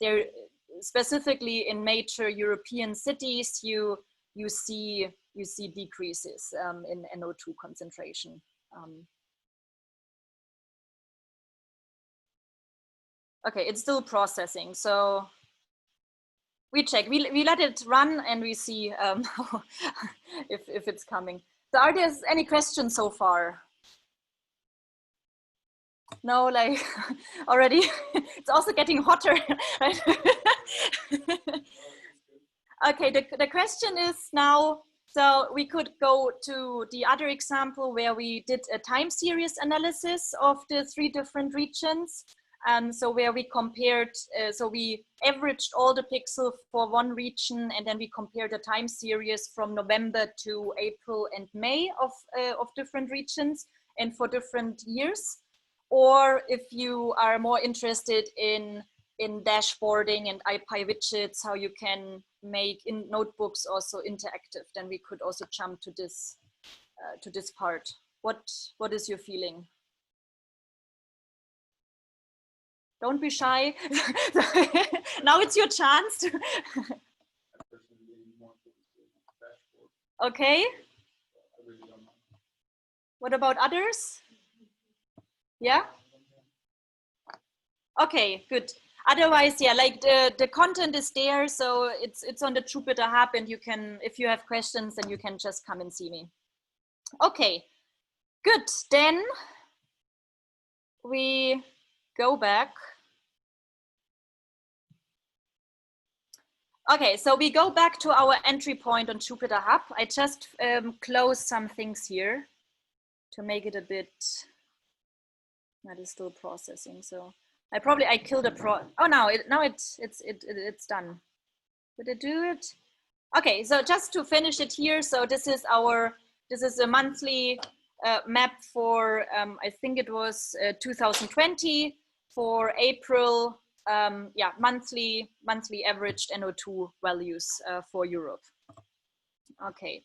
specifically in major European cities, you see decreases in NO2 concentration. Okay, it's still processing, so we check. We let it run and we see if it's coming. So are there any questions so far? No, like already. It's also getting hotter. Right? Okay, the question is now, so we could go to the other example where we did a time series analysis of the 3 different regions. So where we compared, so we averaged all the pixels for one region, and then we compared the time series from November to April and May of different regions and for different years. Or if you are more interested in dashboarding and IPy widgets, how you can make in notebooks also interactive, then we could also jump to this part. What is your feeling? Don't be shy. Now it's your chance. Okay. What about others? Yeah. Okay, good. Otherwise, yeah, like the content is there, so it's on the Jupyter Hub, and you can, if you have questions, then you can just come and see me. Okay, good. Then we go back. Okay, so we go back to our entry point on Jupyter Hub. I just closed some things here to make it a bit. That is still processing, so I killed a oh now it's done. Did it do it? Okay, so just to finish it here, so this is a monthly map for I think it was 2020 for April. Yeah, monthly averaged NO2 values for Europe. Okay,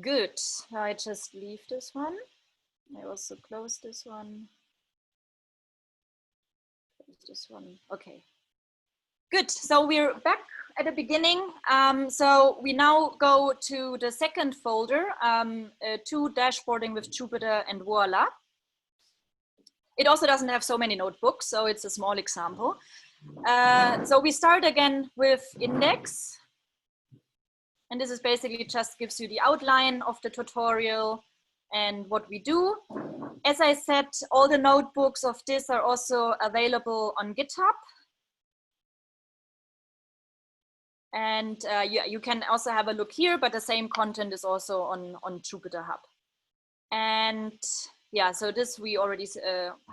good. I just leave this one. I also close this one. Close this one. Okay, good. So we're back at the beginning. So we now go to the second folder, to dashboarding with Jupyter and Voila. It also doesn't have so many notebooks, so it's a small example. So we start again with index. And this is basically just gives you the outline of the tutorial and what we do. As I said, all the notebooks of this are also available on GitHub. And yeah, you can also have a look here, but the same content is also on Jupyter Hub. And yeah, so this we already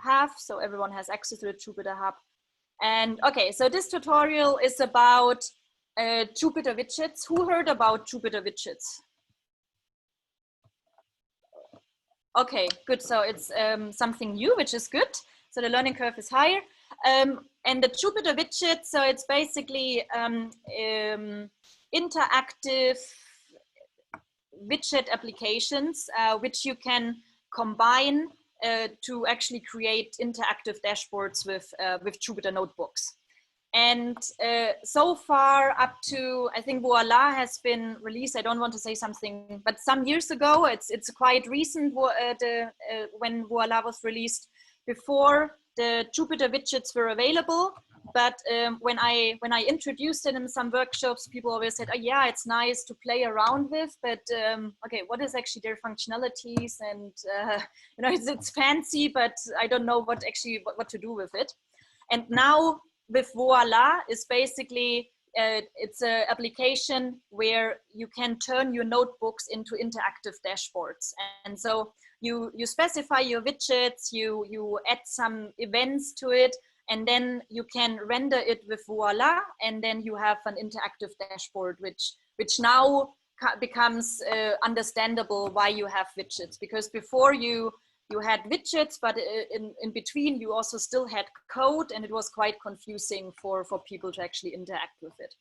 have, so everyone has access to the Jupyter Hub. And okay, so this tutorial is about Jupyter widgets. Who heard about Jupyter widgets? Okay, good. So it's something new, which is good. So the learning curve is higher. And the Jupyter widget, so it's basically interactive widget applications, which you can combine to actually create interactive dashboards with Jupyter notebooks. And so far up to, I think Voila has been released. I don't want to say something, but some years ago, it's quite recent when Voila was released. Before, the Jupyter widgets were available, but when I introduced it in some workshops, people always said, oh yeah, it's nice to play around with, but okay, what is actually their functionalities? And you know, it's fancy, but I don't know what to do with it. And now with Voila is basically, it's an application where you can turn your notebooks into interactive dashboards. And so you specify your widgets, you add some events to it, and then you can render it with Voila, and then you have an interactive dashboard, which now becomes understandable why you have widgets. Because before you had widgets, but in between you also still had code, and it was quite confusing for people to actually interact with it.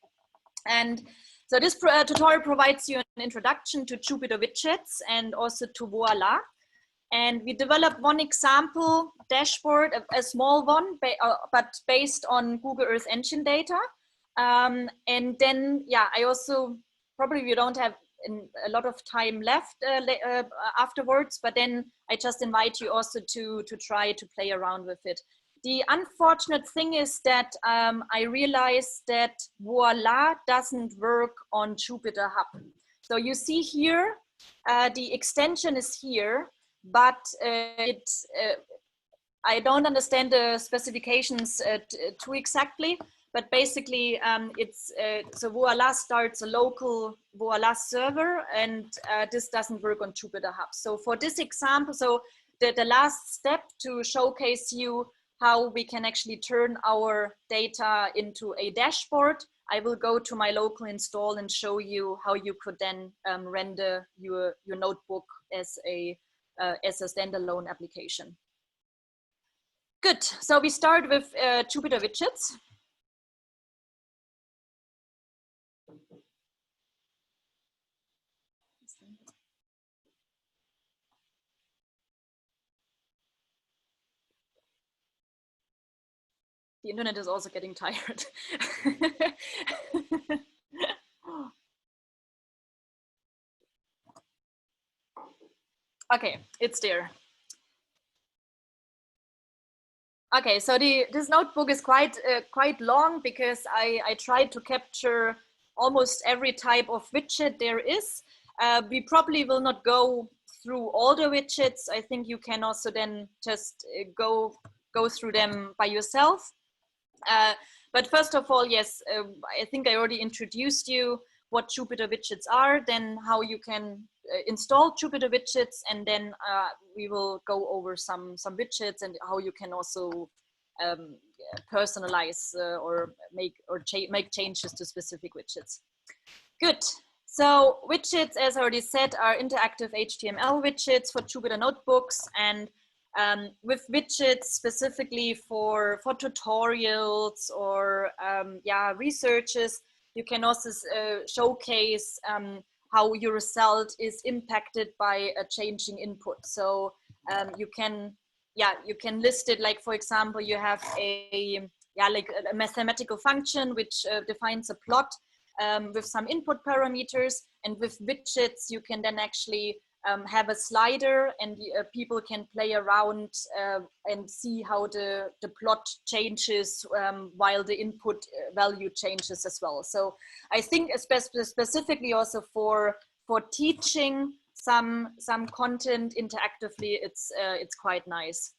And So this tutorial provides you an introduction to Jupyter widgets and also to Voila. And we developed one example dashboard, a small one, but based on Google Earth Engine data. And then, yeah, I also, probably we don't have a lot of time left afterwards, but then I just invite you also to try to play around with it. The unfortunate thing is that I realized that Voila doesn't work on JupyterHub. So you see here, the extension is here, but I don't understand the specifications too exactly, but basically so Voila starts a local Voila server, and this doesn't work on JupyterHub. So for this example, so the last step to showcase you how we can actually turn our data into a dashboard, I will go to my local install and show you how you could then render your notebook as a standalone application. Good, so we start with Jupyter widgets. The internet is also getting tired. Okay, it's there. Okay, so this notebook is quite long because I tried to capture almost every type of widget there is. We probably will not go through all the widgets. I think you can also then just go through them by yourself. But first of all, yes, I think I already introduced you what Jupyter widgets are, then how you can install Jupyter widgets, and then we will go over some widgets and how you can also personalize or make changes to specific widgets. Good. So widgets, as I already said, are interactive HTML widgets for Jupyter notebooks, and with widgets specifically for tutorials or researches, you can also showcase how your result is impacted by a changing input. So you can list it, like, for example, you have a mathematical function which defines a plot with some input parameters, and with widgets you can then actually have a slider, and people can play around and see how the plot changes while the input value changes as well. So I think specifically also for teaching some content interactively, it's quite nice.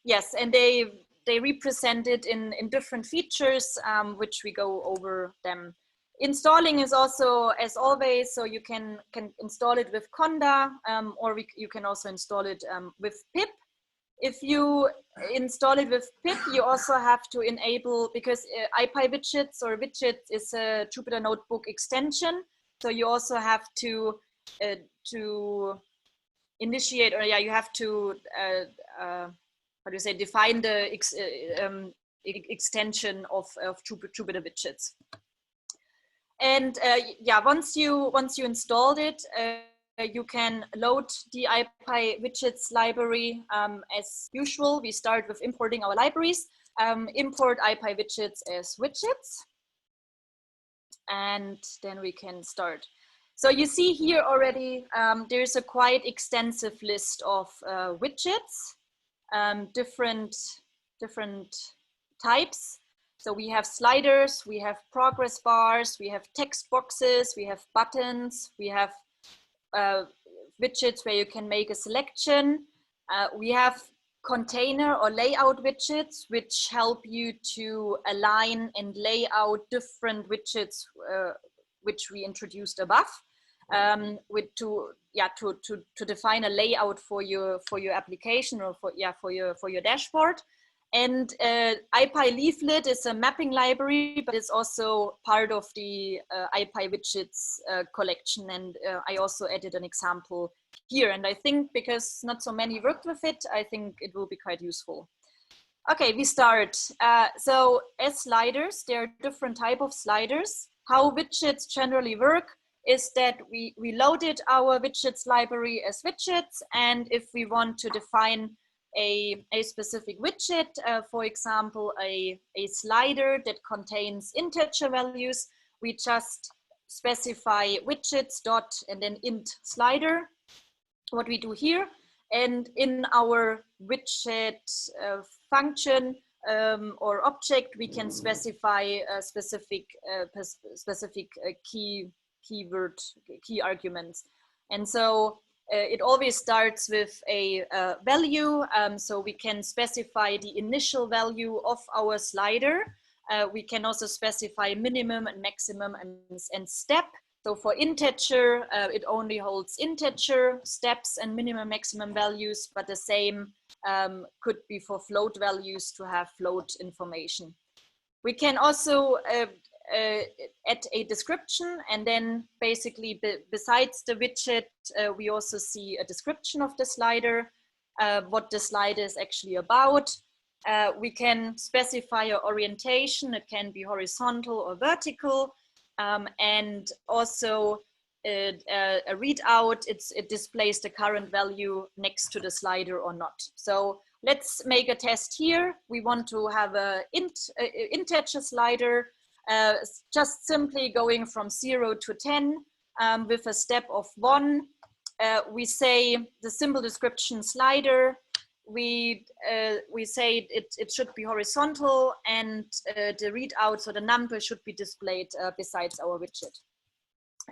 Yes, and they represent it in different features, which we go over them. Installing is also, as always, so you can install it with Conda, or you can also install it with pip. If you install it with pip, you also have to enable, because IPyWidgets or widgets is a Jupyter Notebook extension, so you also have to initiate, or you have to how do you say, define the extension of Jupyter widgets. And once you installed it, you can load the IPyWidgets library as usual. We start with importing our libraries. Import IPyWidgets as widgets, and then we can start. So you see here already, there's a quite extensive list of widgets, different types. So we have sliders, we have progress bars, we have text boxes, we have buttons, we have widgets where you can make a selection. We have container or layout widgets, which help you to align and lay out different widgets, which we introduced above, to define a layout for your application, or for your dashboard. And IPyLeaflet is a mapping library, but it's also part of the IPyWidgets collection. And I also added an example here. And I think because not so many worked with it, I think it will be quite useful. Okay, we start. So as sliders, there are different type of sliders. How widgets generally work is that we loaded our widgets library as widgets, and if we want to define a specific widget, for example, a slider that contains integer values, we just specify widgets dot and then int slider, what we do here. And in our widget function or object, we can specify a specific key arguments. And so it always starts with a value. So we can specify the initial value of our slider. We can also specify minimum and maximum and step. So for integer, it only holds integer steps and minimum maximum values, but the same could be for float values to have float information. We can also add a description, and then basically besides the widget, we also see a description of the slider, what the slider is actually about. We can specify an orientation. It can be horizontal or vertical. And also a readout, it displays the current value next to the slider or not. So let's make a test here. We want to have an integer slider, just simply going from 0 to 10 with a step of 1. We say the simple description slider. We say it should be horizontal, and the readout, so the number should be displayed besides our widget.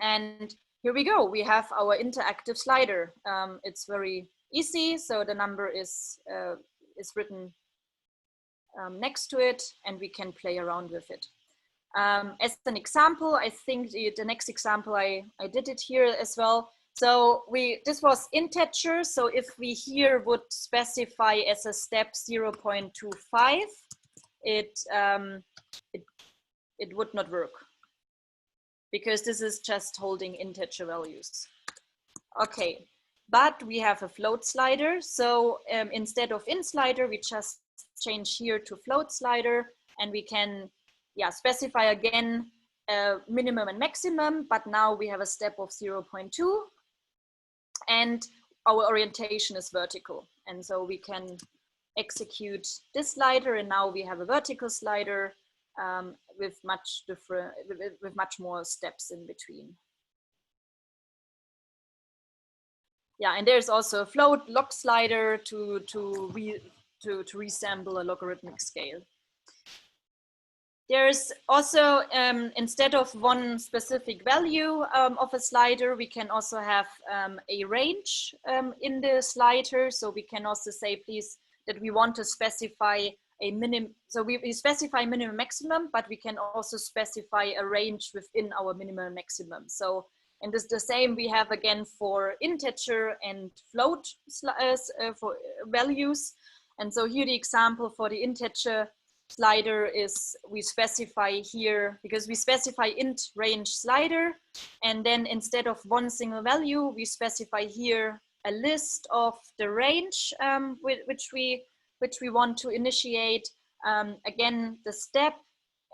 And here we go. We have our interactive slider. It's very easy. So the number is written next to it, and we can play around with it. As an example, I think the next example, I did it here as well. So this was integer. So if we here would specify as a step 0.25, it would not work, because this is just holding integer values. Okay, but we have a float slider. So instead of int slider, we just change here to float slider, and we can specify again minimum and maximum, but now we have a step of 0.2. And our orientation is vertical. And so we can execute this slider, and now we have a vertical slider with much more steps in between. Yeah, and there's also a float log slider to resemble a logarithmic scale. There's also, instead of one specific value of a slider, we can also have a range in the slider. So we can also say, please, that we want to specify a minimum. So we specify minimum maximum, but we can also specify a range within our minimum maximum. So, and this the same we have again for integer and float for values. And so here the example for the integer slider is we specify here, because we specify int range slider, and then instead of one single value, we specify here a list of the range which we want to initiate. Again, the step,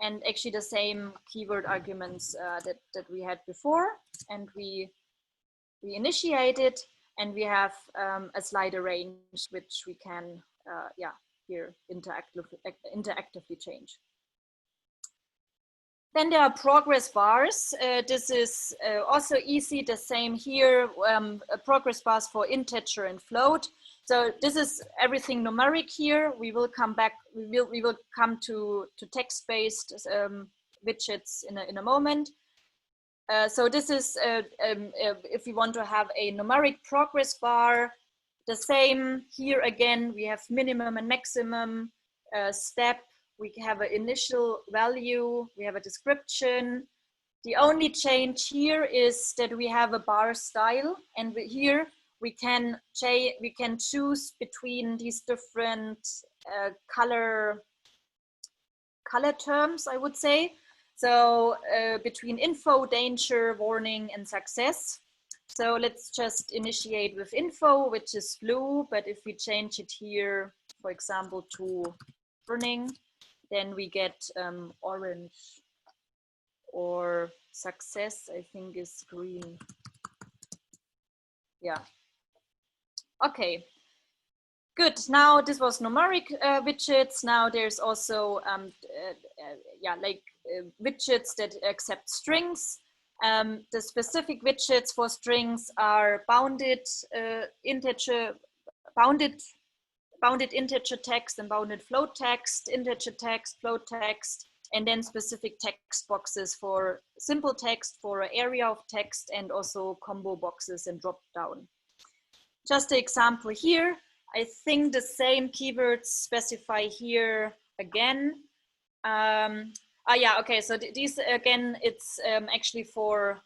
and actually the same keyword arguments that we had before, and we initiate it, and we have a slider range which we can here interactively change. Then there are progress bars. This is also easy, the same here, progress bars for integer and float. So this is everything numeric here. We will come back, we will come to text-based widgets in a moment. So this is, if we want to have a numeric progress bar, the same here again, we have minimum and maximum step. We have an initial value, we have a description. The only change here is that we have a bar style, and here we can choose between these different color terms, I would say. So between info, danger, warning, and success. So let's just initiate with info, which is blue, but if we change it here, for example, to burning, then we get orange, or success, I think, is green. Yeah. Okay. Good. Now this was numeric widgets. Now there's also widgets that accept strings. The specific widgets for strings are bounded integer text and bounded float text, integer text, float text, and then specific text boxes for simple text, for an area of text, and also combo boxes and drop down. Just an example here. I think the same keywords specify here again. Okay, so these again, it's actually for,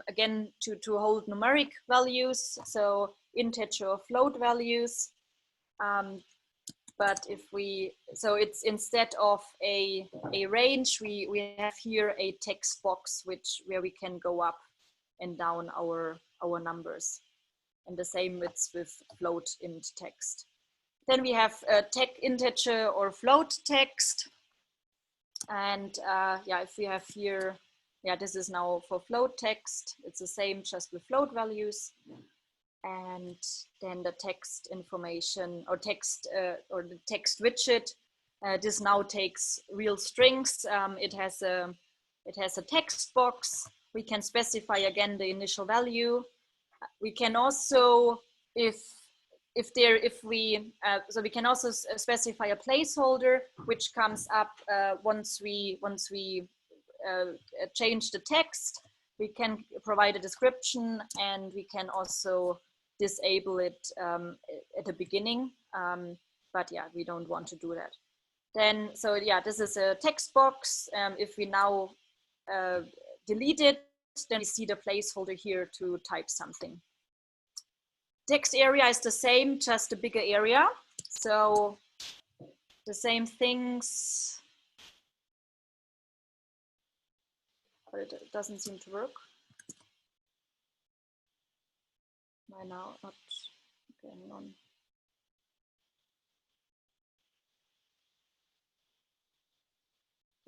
again, to hold numeric values, so integer or float values. But if we, so it's instead of a range, we have here a text box where we can go up and down our numbers. And the same with float int text. Then we have integer or float text. And if we have here, this is now for float text. It's the same, just with float values. And then the text information or text or the text widget. This now takes real strings. It has a text box. We can specify again the initial value. We can also, so we can also specify a placeholder which comes up once we change the text. We can provide a description, and we can also disable it at the beginning. But yeah, we don't want to do that. Then, so yeah, this is a text box. If we now delete it, then we see the placeholder here to type something. Text area is the same, just a bigger area. So the same things, but it doesn't seem to work. Why now? Not going on.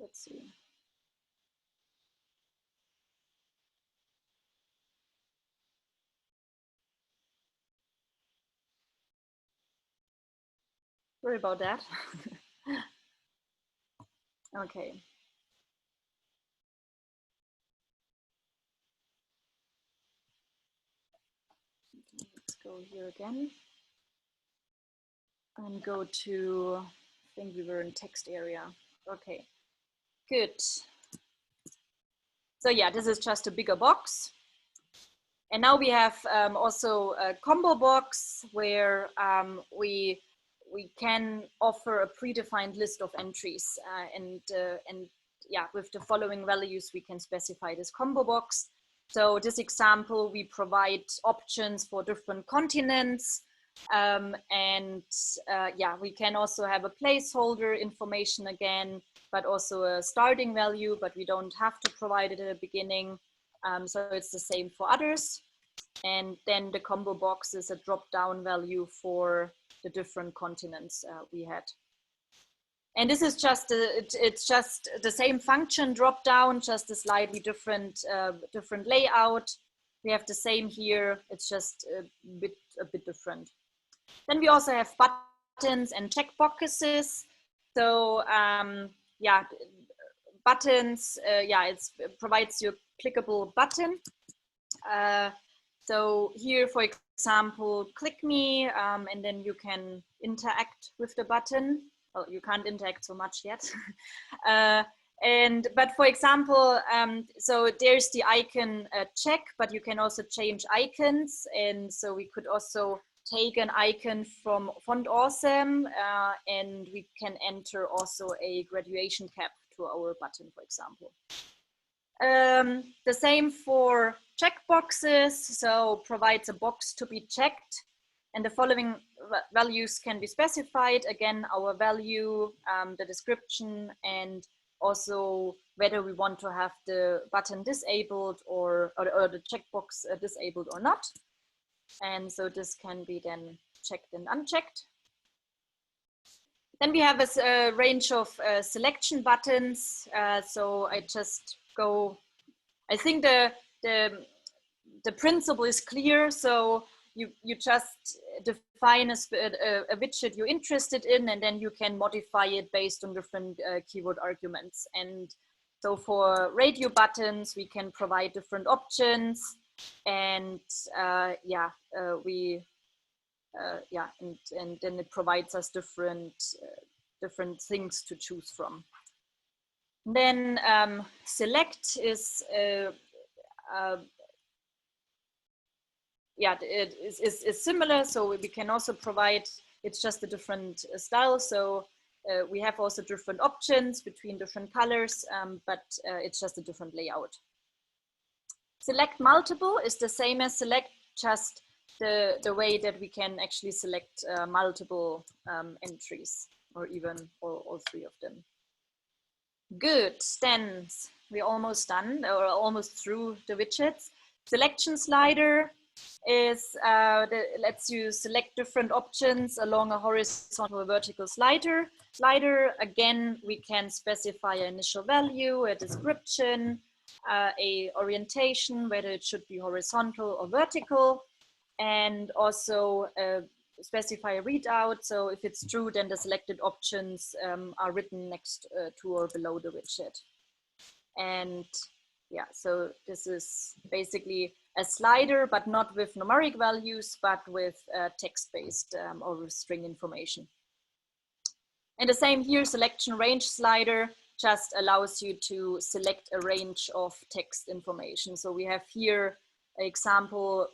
Let's see. Sorry about that. Okay. Let's go here again and go to, I think we were in text area. Okay, good. So yeah, this is just a bigger box. And now we have also a combo box where we can offer a predefined list of entries, and yeah, with the following values we can specify this combo box. So this example, we provide options for different continents, and yeah, we can also have a placeholder information again, but also a starting value, but we don't have to provide it at the beginning. So it's the same for others. And then the combo box is a drop-down value for the different continents we had. And this is just, it's just the same function drop-down, just a slightly different layout. We have the same here, it's just a bit different. Then we also have buttons and checkboxes. So yeah, buttons, yeah, it provides you a clickable button. So here, for example, click me, and then you can interact with the button. Well, you can't interact so much yet. But for example, so there's the icon check, but you can also change icons. And so we could also take an icon from Font Awesome, and we can enter also a graduation cap to our button, for example. The same for checkboxes, so provides a box to be checked, and the following values can be specified. Again, our value, the description, and also whether we want to have the button disabled or the checkbox disabled or not. And so this can be then checked and unchecked. Then we have a range of selection buttons. So I just go, I think the principle is clear. So you just define a widget you're interested in, and then you can modify it based on different keyword arguments. And so for radio buttons, we can provide different options, and and then it provides us different things to choose from. And then select is it is similar. So we can also provide, it's just a different style. So we have also different options between different colors, but it's just a different layout. Select multiple is the same as select, just the way that we can actually select multiple entries, or even all three of them. Good, then we're almost done, or almost through the widgets. Selection slider is lets you select different options along a horizontal or vertical slider. Again, we can specify an initial value, a description, a orientation, whether it should be horizontal or vertical, and also specify a readout. So if it's true, then the selected options are written next to or below the widget. And yeah, so this is basically a slider, but not with numeric values, but with text-based or with string information. And the same here, selection range slider just allows you to select a range of text information. So we have here an example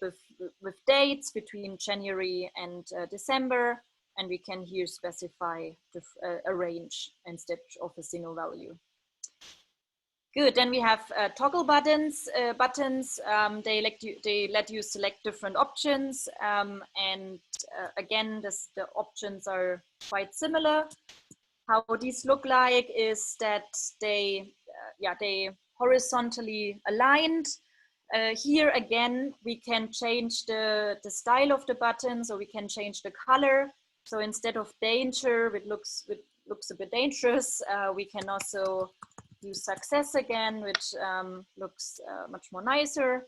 with dates between January and December, and we can here specify a range instead of a single value. Good, then we have toggle buttons. They let you select different options, and again, the options are quite similar. How these look like is that they horizontally aligned. Here again, we can change the style of the button, so we can change the color. So instead of danger, which looks a bit dangerous, we can also use success again, which looks much more nicer.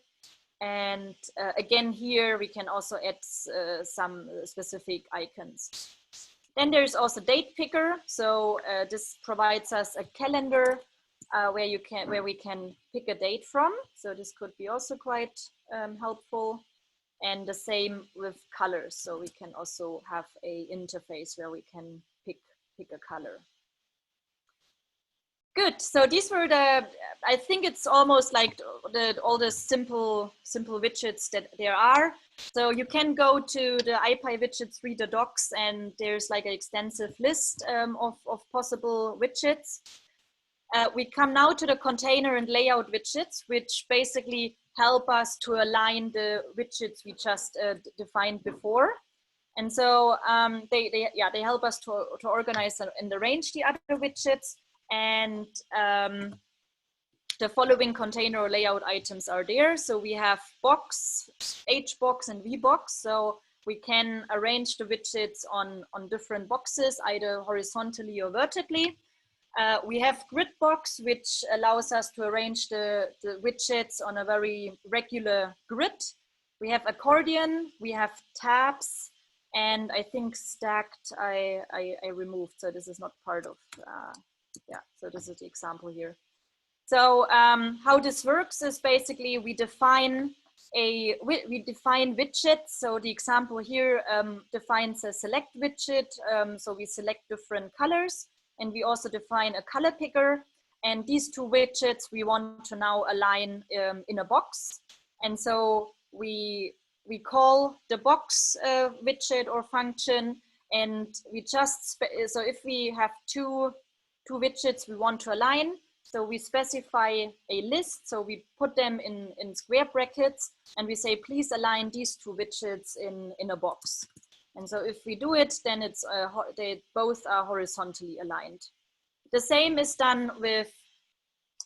And again, here we can also add some specific icons. Then there's also date picker. So this provides us a calendar where we can pick a date from. So this could be also quite helpful. And the same with colors. So we can also have a interface where we can pick a color. Good. So these were I think it's almost like all the simple widgets that there are. So you can go to the IPyWidgets reader docs, and there's like an extensive list of possible widgets. We come now to the container and layout widgets, which basically help us to align the widgets we just defined before. And so they help us to organize and arrange the other widgets. And the following container or layout items are there. So we have box, hbox, and vbox. So we can arrange the widgets on different boxes, either horizontally or vertically. We have gridbox, which allows us to arrange the widgets on a very regular grid. We have accordion, we have tabs, and I think stacked I removed. So this is not part of, so this is the example here. So how this works is basically we define widgets. So the example here defines a select widget. So we select different colors, and we also define a color picker. And these two widgets we want to now align in a box. And so we call the box widget or function, and we just, so if we have two widgets we want to align, so we specify a list. So we put them in square brackets, and we say, please align these two widgets in a box. And so if we do it, then it's they both are horizontally aligned. The same is done with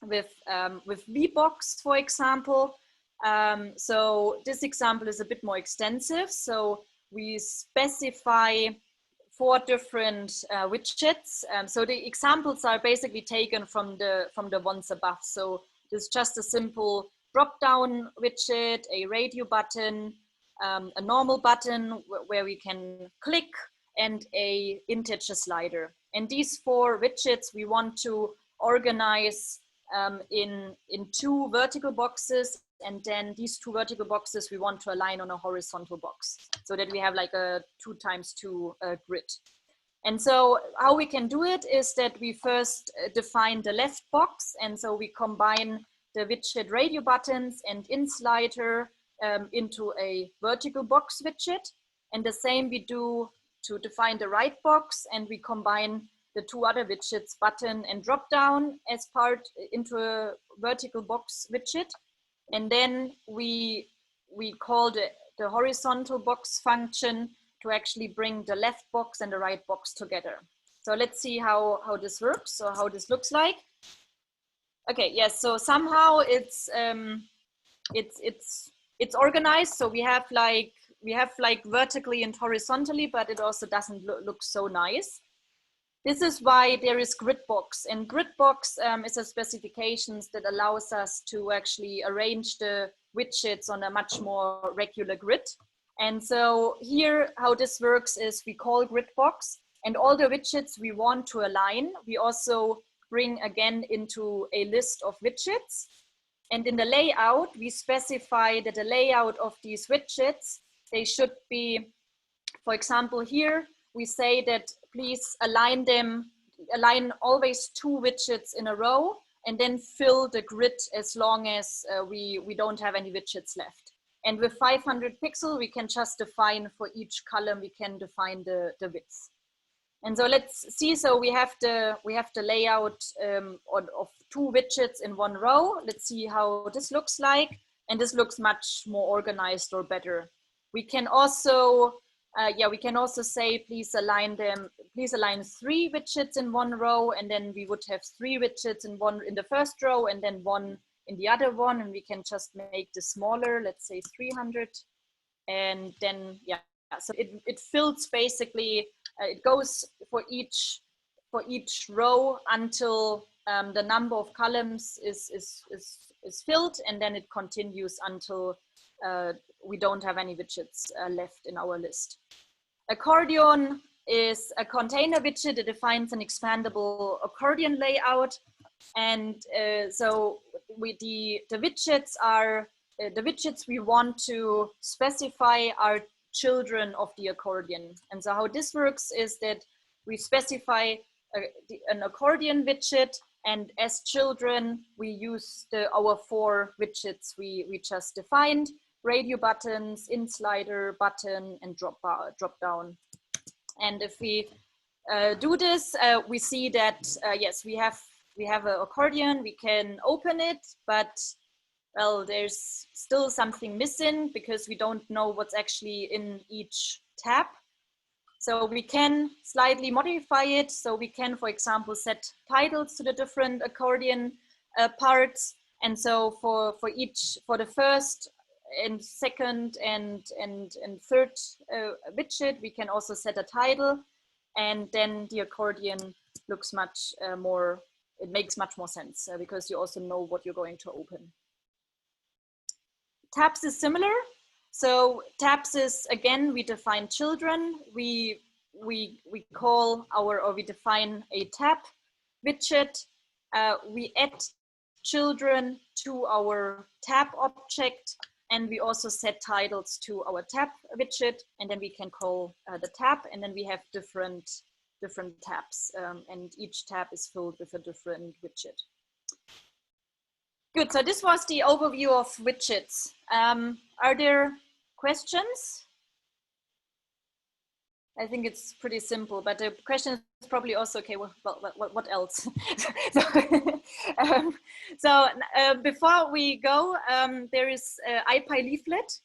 vbox, for example. So this example is a bit more extensive. So we specify 4 different widgets. So the examples are basically taken from the ones above. So this is just a simple drop-down widget, a radio button, a normal button where we can click, and a integer slider. And these 4 widgets we want to organize in 2 vertical boxes, and then these 2 vertical boxes we want to align on a horizontal box so that we have like a 2 times 2 grid. And so how we can do it is that we first define the left box, and so we combine the widget radio buttons and in slider into a vertical box widget. And the same we do to define the right box, and we combine the 2 other widgets, button and drop down, as part into a vertical box widget. And then we call the horizontal box function to actually bring the left box and the right box together. So let's see how this works, or how this looks like. Okay, yes, so somehow it's organized. So we have like vertically and horizontally, but it also doesn't look so nice. This is why there is Gridbox, and Gridbox is a specification that allows us to actually arrange the widgets on a much more regular grid. And so here, how this works is we call Gridbox, and all the widgets we want to align, we also bring again into a list of widgets. And in the layout, we specify that the layout of these widgets, they should be, for example, here, we say that please align always 2 widgets in a row, and then fill the grid as long as we don't have any widgets left. And with 500 pixels, we can just define for each column, we can define the width. And so let's see, so we have the layout of 2 widgets in 1 row. Let's see how this looks like. And this looks much more organized or better. We can also, we can also say, please align 3 widgets in 1 row, and then we would have 3 widgets in the first row, and then 1 in the other one, and we can just make this smaller, let's say 300, and then, so it fills basically, it goes for each row until the number of columns is filled, and then it continues until we don't have any widgets left in our list. Accordion is a container widget that defines an expandable accordion layout. And so the widgets are, the widgets we want to specify are children of the accordion. And so how this works is that we specify an accordion widget, and as children, we use our 4 widgets we just defined: radio buttons, in slider, button, and drop down. And if we do this, we see that yes, we have an accordion, we can open it, but well, there's still something missing because we don't know what's actually in each tab. So we can slightly modify it. So we can, for example, set titles to the different accordion parts. And so for the first and second and third widget, we can also set a title, and then the accordion looks much more, it makes much more sense because you also know what you're going to open. Tabs is similar. So tabs is, again, we define children. We call or we define a tab widget. We add children to our tab object, and we also set titles to our tab widget, and then we can call the tab, and then we have different tabs, and each tab is filled with a different widget. Good, so this was the overview of widgets. Are there questions? I think it's pretty simple, but the question is probably also, okay, well, what else? Before we go, there is IPy leaflet,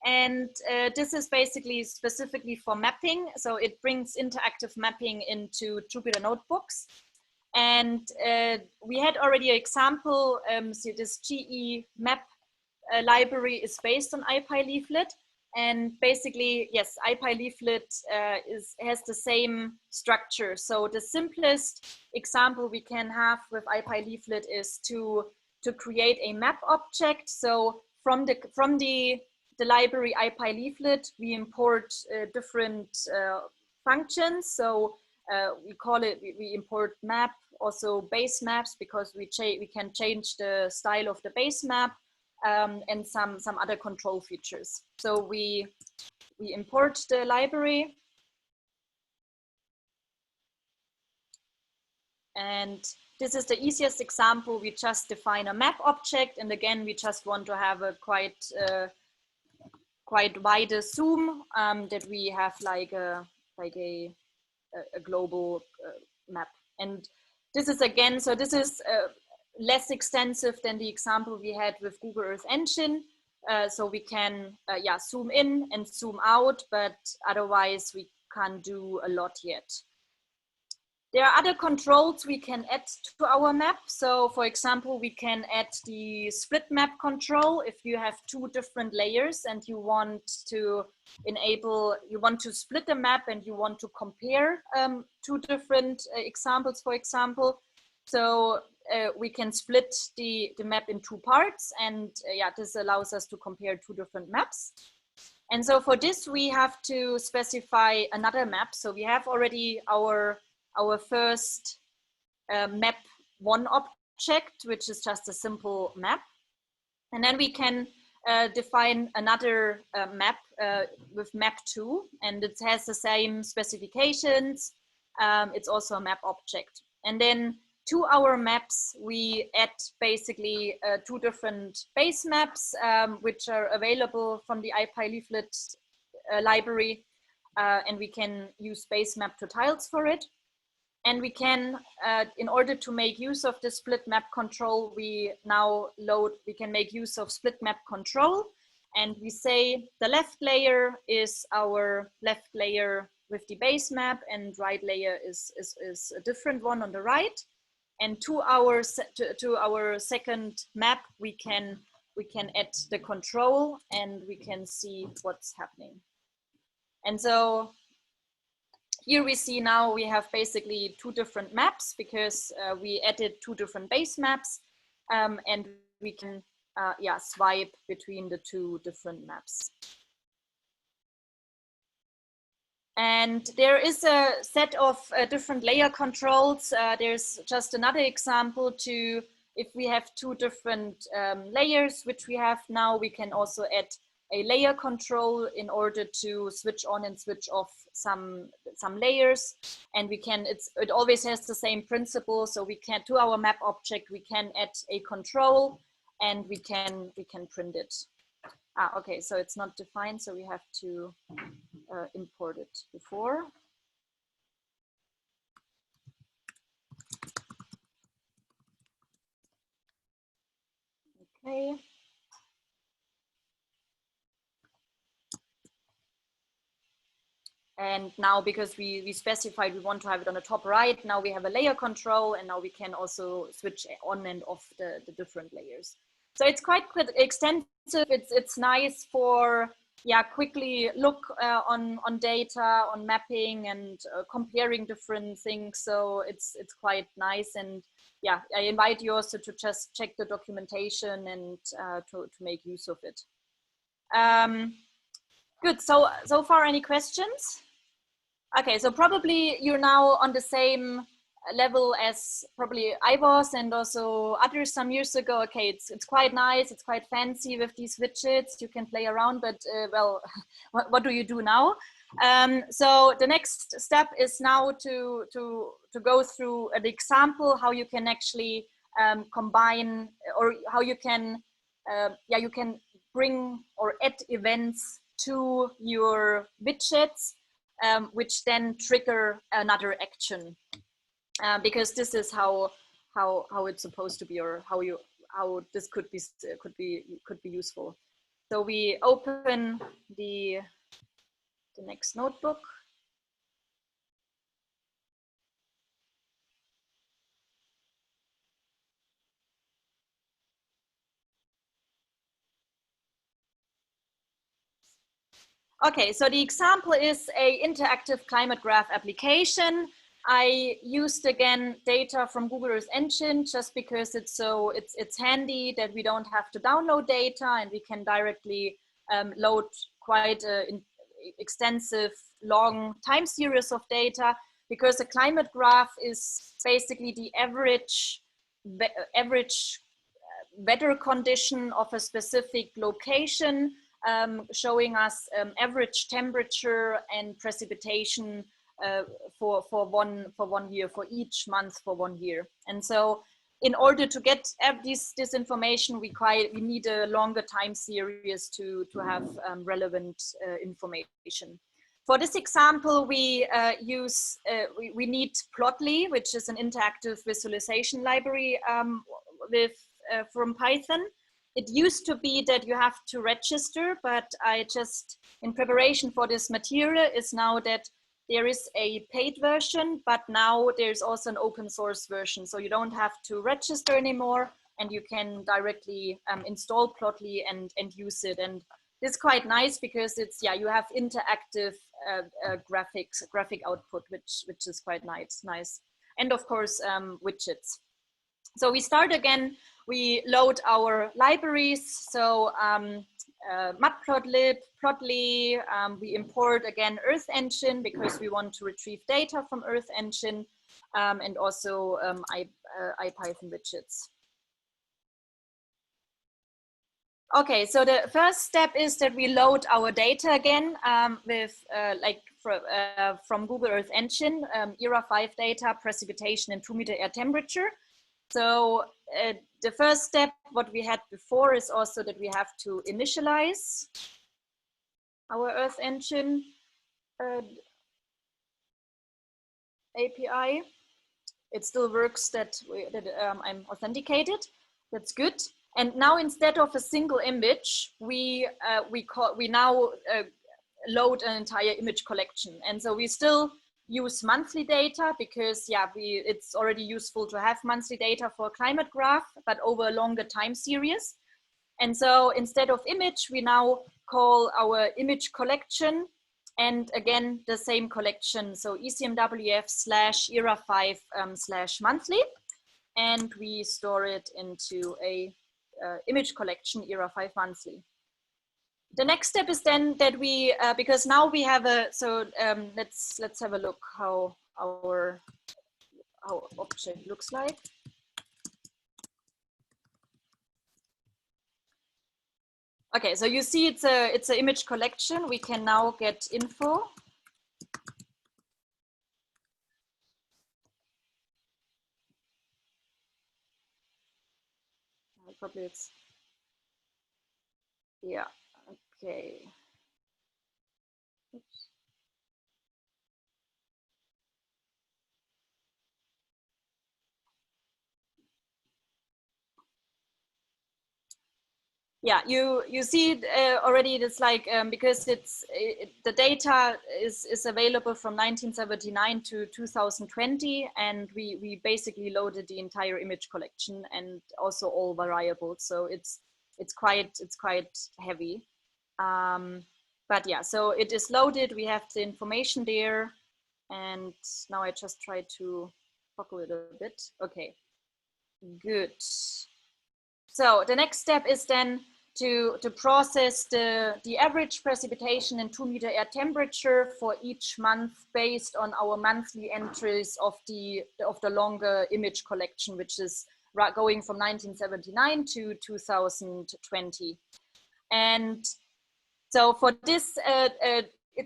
and this is basically specifically for mapping. So it brings interactive mapping into Jupyter notebooks. And we had already an example, so this GE map library is based on IPy leaflet, And basically, yes, IPyLeaflet has the same structure. So the simplest example we can have with IPyLeaflet is to create a map object. So from the library IPyLeaflet, we import different functions. So we call it, we import map, also base maps, because we can change the style of the base map. And some other control features. So we import the library, and this is the easiest example. We just define a map object, and again, we just want to have a quite wide zoom, that we have like a global map. And this is again, so this is less extensive than the example we had with Google Earth Engine. So we can zoom in and zoom out, but otherwise we can't do a lot yet. There are other controls we can add to our map. So for example, we can add the split map control. If you have two different layers and you want to split the map and you want to compare two different examples, for example. So we can split the map in two parts, and this allows us to compare two different maps. And so for this, we have to specify another map. So we have already our first map one object, which is just a simple map. And then we can define another map with map 2, and it has the same specifications. It's also a map object. And then to our maps, we add basically two different base maps, which are available from the IPyLeaflet library, and we can use base map to tiles for it. And we can, in order to make use of the split map control, we can make use of split map control. And we say the left layer is our left layer with the base map, and right layer is a different one on the right. And to our second map, we can add the control, and we can see what's happening. And so here we see now we have basically two different maps, because we added two different base maps, and we can swipe between the two different maps. And there is a set of different layer controls. There's just another example to, if we have two different layers, which we have now, we can also add a layer control in order to switch on and switch off some layers. And we can, it always has the same principle. So we can, to our map object, we can add a control, and we can print it. Okay, so it's not defined, so we have to import it before. Okay. And now, because we specified we want to have it on the top right, now we have a layer control, and now we can also switch on and off the different layers. So it's quite extensive. It's nice for quickly look on data, on mapping, and comparing different things. So it's quite nice. And I invite you also to just check the documentation and to make use of it. Good. So far, any questions? Okay, so probably you're now on the same level as probably I was, and also others some years ago. Okay, it's quite nice, it's quite fancy with these widgets, you can play around, but well, what do you do now? So the next step is now to go through an example how you can actually combine, or how you can you can bring or add events to your widgets, which then trigger another action, because this is how it's supposed to be, or how this could be useful. So we open the next notebook. Okay, so the example is a interactive climate graph application. I used again data from Google Earth Engine just because it's handy that we don't have to download data and we can directly load quite an extensive long time series of data, because a climate graph is basically the average weather condition of a specific location, showing us average temperature and precipitation for one year, for each month for 1 year. And so in order to get this information, we need a longer time series to have relevant information. For this example, we need Plotly, which is an interactive visualization library from Python. It used to be that you have to register, but I just, in preparation for this material, is now that there is a paid version, but now there's also an open source version. So you don't have to register anymore, and you can directly install Plotly and use it. And it's quite nice because it's, yeah, you have interactive graphic output, which is quite nice. And of course, widgets. So we start again, we load our libraries. So Matplotlib, Plotly, we import again Earth Engine because we want to retrieve data from Earth Engine, and also IPython widgets. Okay, so the first step is that we load our data again from Google Earth Engine, ERA 5 data, precipitation, and 2-meter air temperature. So the first step, what we had before, is also that we have to initialize our Earth Engine API. It still works that I'm authenticated. That's good. And now instead of a single image, we now load an entire image collection. And so we still use monthly data because, yeah, it's already useful to have monthly data for a climate graph, but over a longer time series. And so instead of image, we now call our image collection, and again, the same collection. So ECMWF/ERA5/monthly, and we store it into a image collection ERA5 monthly. The next step is then that we, because now we have let's have a look how our object looks like. Okay, so you see it's an image collection. We can now get info. Probably it's, yeah, okay. Oops. Yeah, you see it, already. It's like because the data is available from 1979 to 2020, and we basically loaded the entire image collection and also all variables. So it's quite heavy, but yeah. So it is loaded. We have the information there, and now I just try to toggle it a bit. Okay, good. So the next step is then to process the average precipitation and 2-meter air temperature for each month based on our monthly entries of the longer image collection, which is going from 1979 to 2020. And so for this,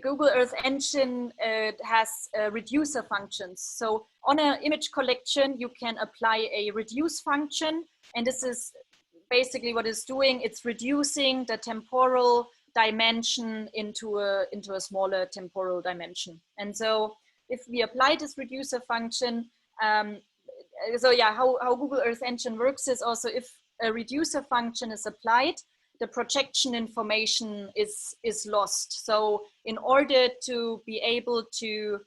Google Earth Engine has reducer functions. So on an image collection, you can apply a reduce function, and this is basically what it's doing. It's reducing the temporal dimension into a smaller temporal dimension. And so if we apply this reducer function, so yeah, how Google Earth Engine works is also if a reducer function is applied, the projection information is lost. So in order to be able to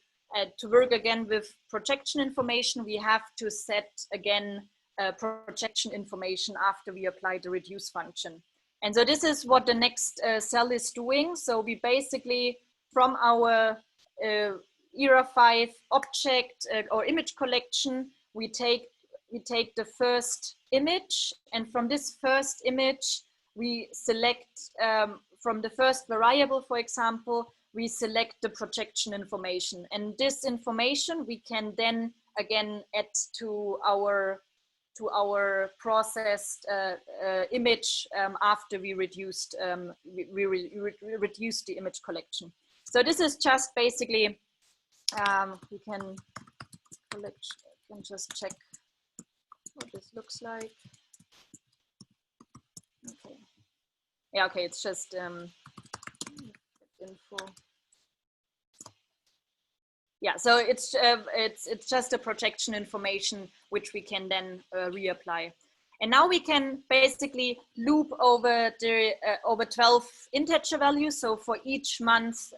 work again with projection information, we have to set again projection information after we apply the reduce function. And so this is what the next cell is doing. So we basically, from our era 5 object or image collection, we take the first image, and from this first image, we select from the first variable, for example, we select the projection information. And this information we can then again add to our processed image after we reduced reduced the image collection. So this is just basically we can just check what this looks like. Okay. Yeah. Okay. It's just info. Yeah, so it's just a projection information which we can then reapply, and now we can basically loop over the over 12 integer values. So for each month,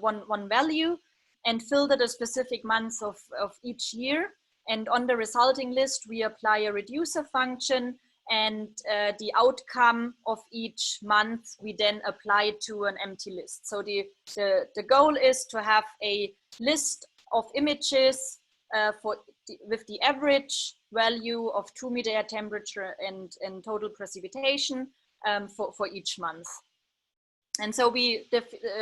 one value, and filter the specific months of each year. And on the resulting list, we apply a reducer function, and the outcome of each month we then apply to an empty list. So the goal is to have a list of images with the average value of 2 meter air temperature and total precipitation for each month. And so we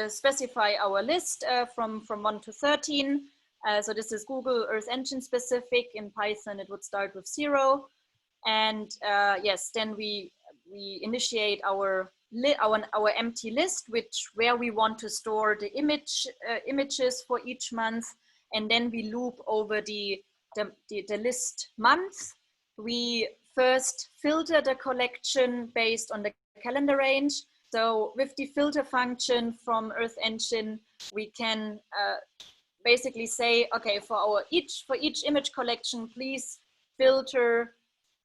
specify our list from 1 to 13. So this is Google Earth Engine specific. In Python, it would start with 0. And yes, then we initiate our empty list, where we want to store the images for each month, and then we loop over the list month. We first filter the collection based on the calendar range. So with the filter function from Earth Engine, we can basically say, okay, for each image collection, please filter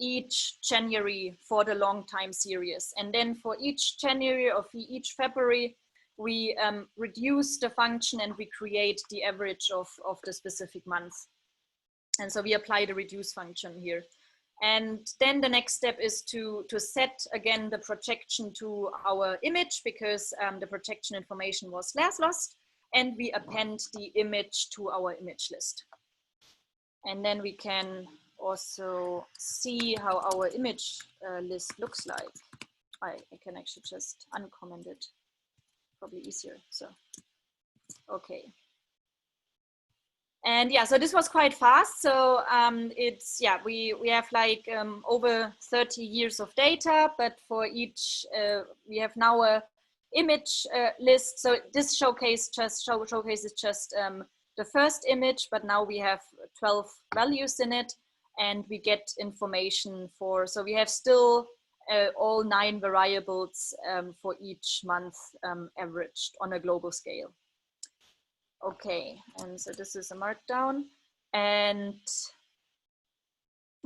each January for the long time series. And then for each January or for each February, we reduce the function and we create the average of the specific month. And so we apply the reduce function here. And then the next step is to set again the projection to our image, because the projection information was lost, and we append the image to our image list. And then we can also see how our image list looks like. I can actually just uncomment it, probably easier. So, okay. And yeah, so this was quite fast. So it's, yeah, we have like over 30 years of data, but for each, we have now a image list. So this showcases just the first image, but now we have 12 values in it, and we get information for, so we have still all 9 variables for each month averaged on a global scale. Okay, and so this is a markdown, and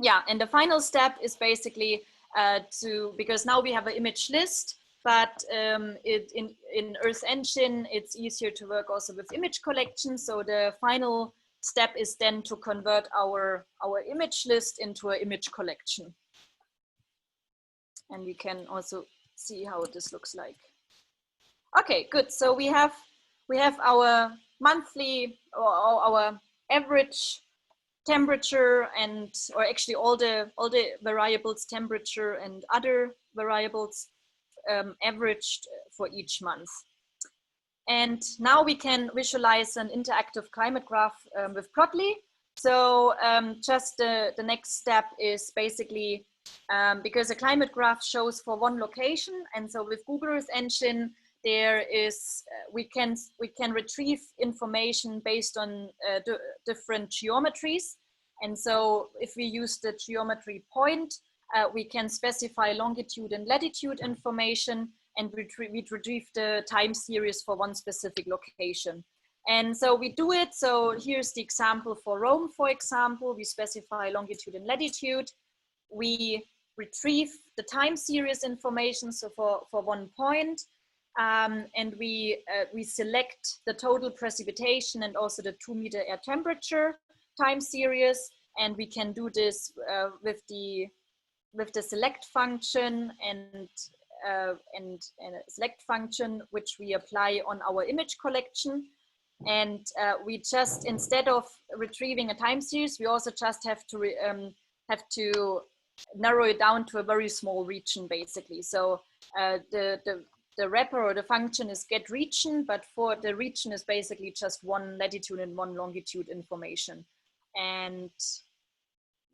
yeah, and the final step is basically because now we have an image list, but in Earth Engine, it's easier to work also with image collection. So the final step is then to convert our image list into an image collection. And we can also see how this looks like. Okay, good. So we have our monthly or our average temperature, and or actually all the variables, temperature and other variables averaged for each month. And now we can visualize an interactive climate graph with Plotly. So just the next step is basically because a climate graph shows for one location, and so with Google Earth Engine, there is we can retrieve information based on different geometries. And so if we use the geometry point, we can specify longitude and latitude information, and we retrieve the time series for one specific location. And so we do it. So here's the example for Rome, for example. We specify longitude and latitude. We retrieve the time series information, so for one point. And we select the total precipitation and also the 2 meter air temperature time series, and we can do this with the select function, and a select function, which we apply on our image collection. And we just, instead of retrieving a time series, we also just have to narrow it down to a very small region, basically. So the wrapper or the function is get region, but for the region is basically just one latitude and one longitude information. And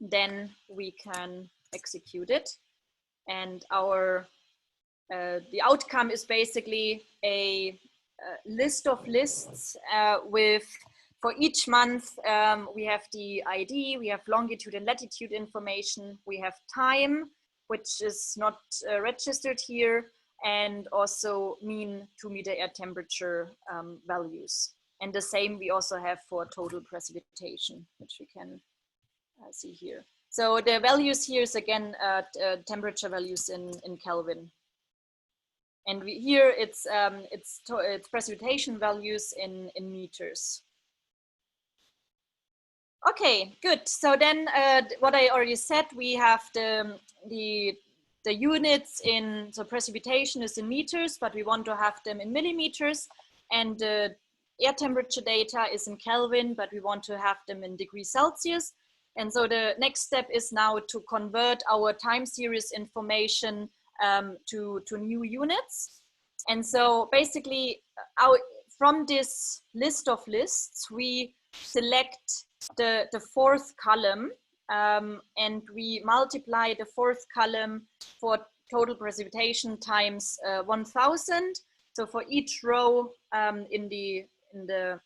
then we can execute it. And our the outcome is basically a list of lists with, for each month, we have the ID, we have longitude and latitude information, we have time, which is not registered here, and also mean 2-meter air temperature values. And the same we also have for total precipitation, which we can see here. So the values here is again temperature values in Kelvin. And here it's precipitation values in meters. Okay, good. So then what I already said, we have the units in, so precipitation is in meters, but we want to have them in millimeters, and the air temperature data is in Kelvin, but we want to have them in degrees Celsius. And so the next step is now to convert our time series information to new units. And so basically from this list of lists, we select the fourth column and we multiply the fourth column for total precipitation times 1000. So for each row in the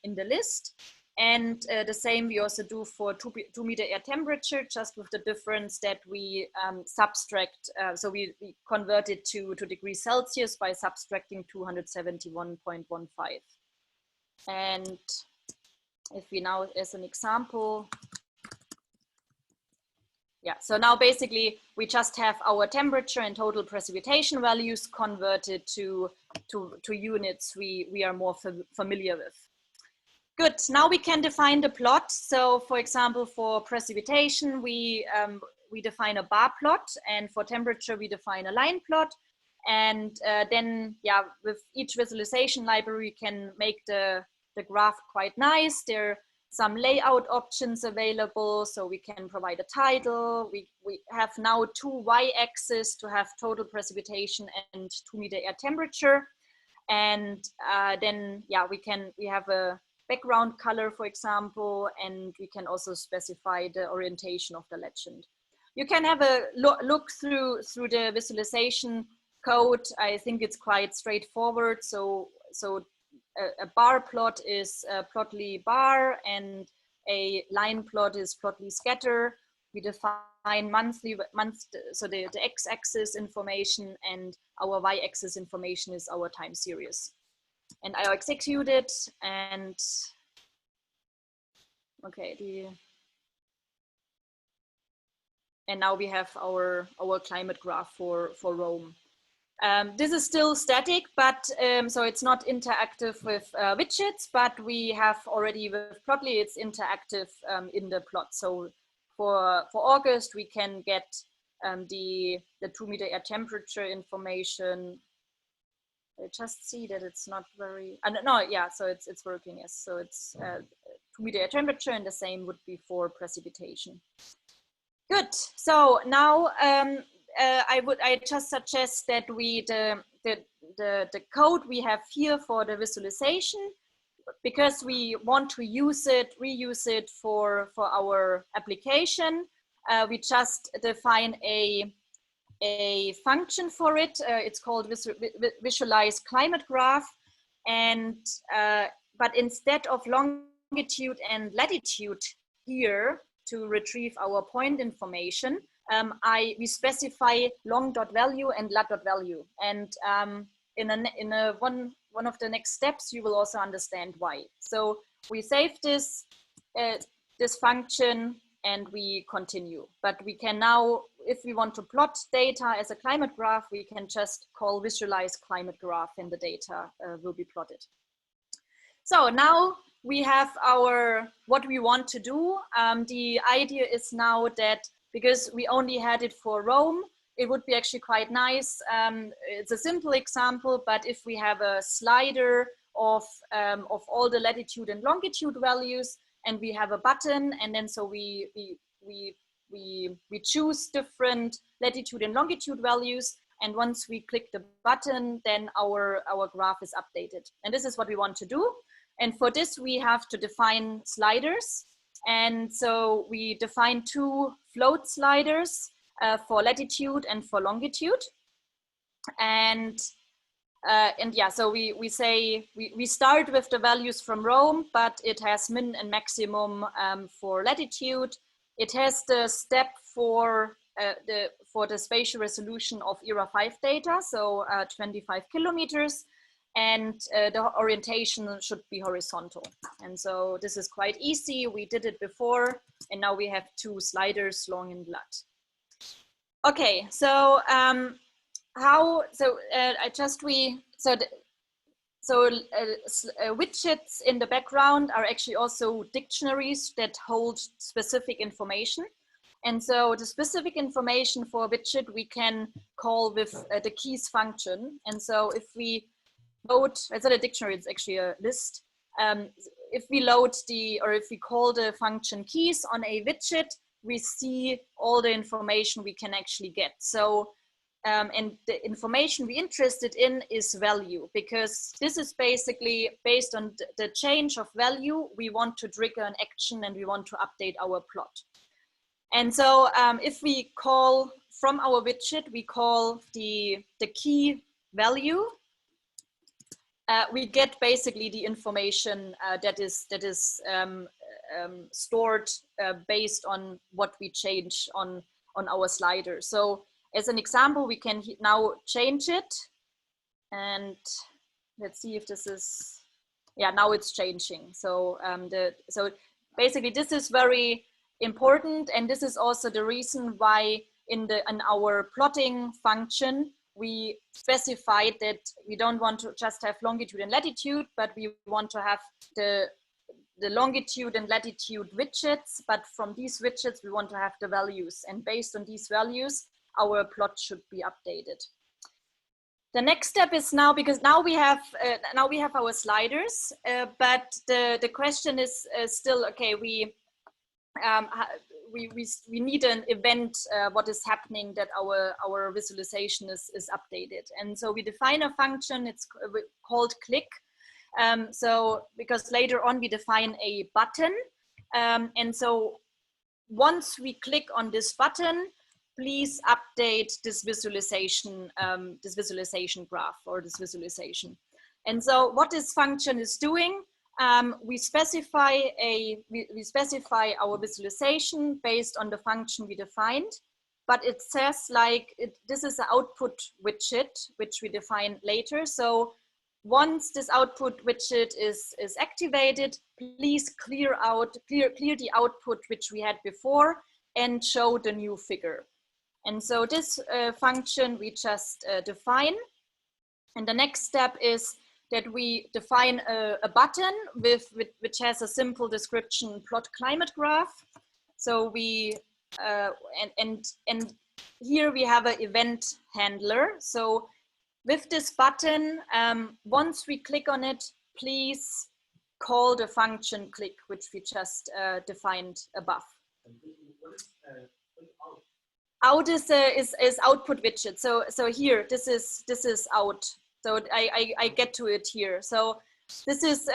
list. And the same we also do for 2-meter air temperature, just with the difference that we subtract. So we convert it to degrees Celsius by subtracting 271.15. And if we now, as an example, yeah, so now basically we just have our temperature and total precipitation values converted to units we are more familiar with. Good, now we can define the plot. So for example, for precipitation, we define a bar plot, and for temperature, we define a line plot. And then, yeah, with each visualization library, we can make the graph quite nice. There are some layout options available, so we can provide a title. We have now 2 y-axes to have total precipitation and 2-meter air temperature. And then, yeah, we have a background color, for example, and we can also specify the orientation of the legend. You can have a look through the visualization code. I think it's quite straightforward. So a bar plot is plotly bar, and a line plot is plotly scatter. We define so the x-axis information, and our y-axis information is our time series. And I execute it, and okay, and now we have our climate graph for Rome. This is still static, but so it's not interactive with widgets, but we have already with Plotly, it's interactive in the plot. So for August, we can get the 2-meter air temperature information. I just see that it's not very, no, yeah, so it's working, yes. So it's 2-meter air temperature, and the same would be for precipitation. Good, so now I just suggest that we, the code we have here for the visualization, because we want to reuse it for our application, we just define a function for it. It's called visualize climate graph, and but instead of longitude and latitude here to retrieve our point information, we specify long.value and lat.value, and in one of the next steps you will also understand why. So we save this function and we continue. But we can now, if we want to plot data as a climate graph, we can just call visualize climate graph, and the data will be plotted. So now we have what we want to do. The idea is now that, because we only had it for Rome, it would be actually quite nice. It's a simple example, but if we have a slider of all the latitude and longitude values, and we have a button, and then so we choose different latitude and longitude values, and once we click the button, then our graph is updated. And this is what we want to do. And for this, we have to define sliders. And so we define 2 float sliders for latitude and for longitude. And yeah, so we say we start with the values from Rome, but it has min and maximum for latitude. It has the step for the spatial resolution of era 5 data, so 25 kilometers, and the orientation should be horizontal. And so this is quite easy. We did it before, and now we have 2 sliders, long and lat. Okay, so widgets in the background are actually also dictionaries that hold specific information. And so the specific information for a widget we can call with the keys function. And so if we load, it's not a dictionary, it's actually a list. If we load if we call the function keys on a widget, we see all the information we can actually get. So, and the information we're interested in is value, because this is basically based on the change of value. We want to trigger an action and we want to update our plot. And so if we call from our widget, we call the key value, we get basically the information that is stored based on what we change on our slider. So as an example, we can now change it, and let's see if this is, yeah, now it's changing. So so basically this is very important, and this is also the reason why in our plotting function we specified that we don't want to just have longitude and latitude, but we want to have the longitude and latitude widgets, but from these widgets we want to have the values, and based on these values our plot should be updated. The next step is now, because now we have our sliders, but the question is still, okay, we need an event, what is happening that our visualization is updated. And so we define a function, it's called click. So because later on we define a button. And so once we click on this button, please update this visualization graph or this visualization. And so what this function is doing, we specify our visualization based on the function we defined, but it says like this is the output widget which we define later. So once this output widget is activated, please clear the output which we had before and show the new figure. And so this function we just define, and the next step is that we define a button which has a simple description, plot climate graph. So we and here we have an event handler. So with this button, once we click on it, please call the function click, which we just defined above. Out is output widget. So here this is out. So I get to it here. So this is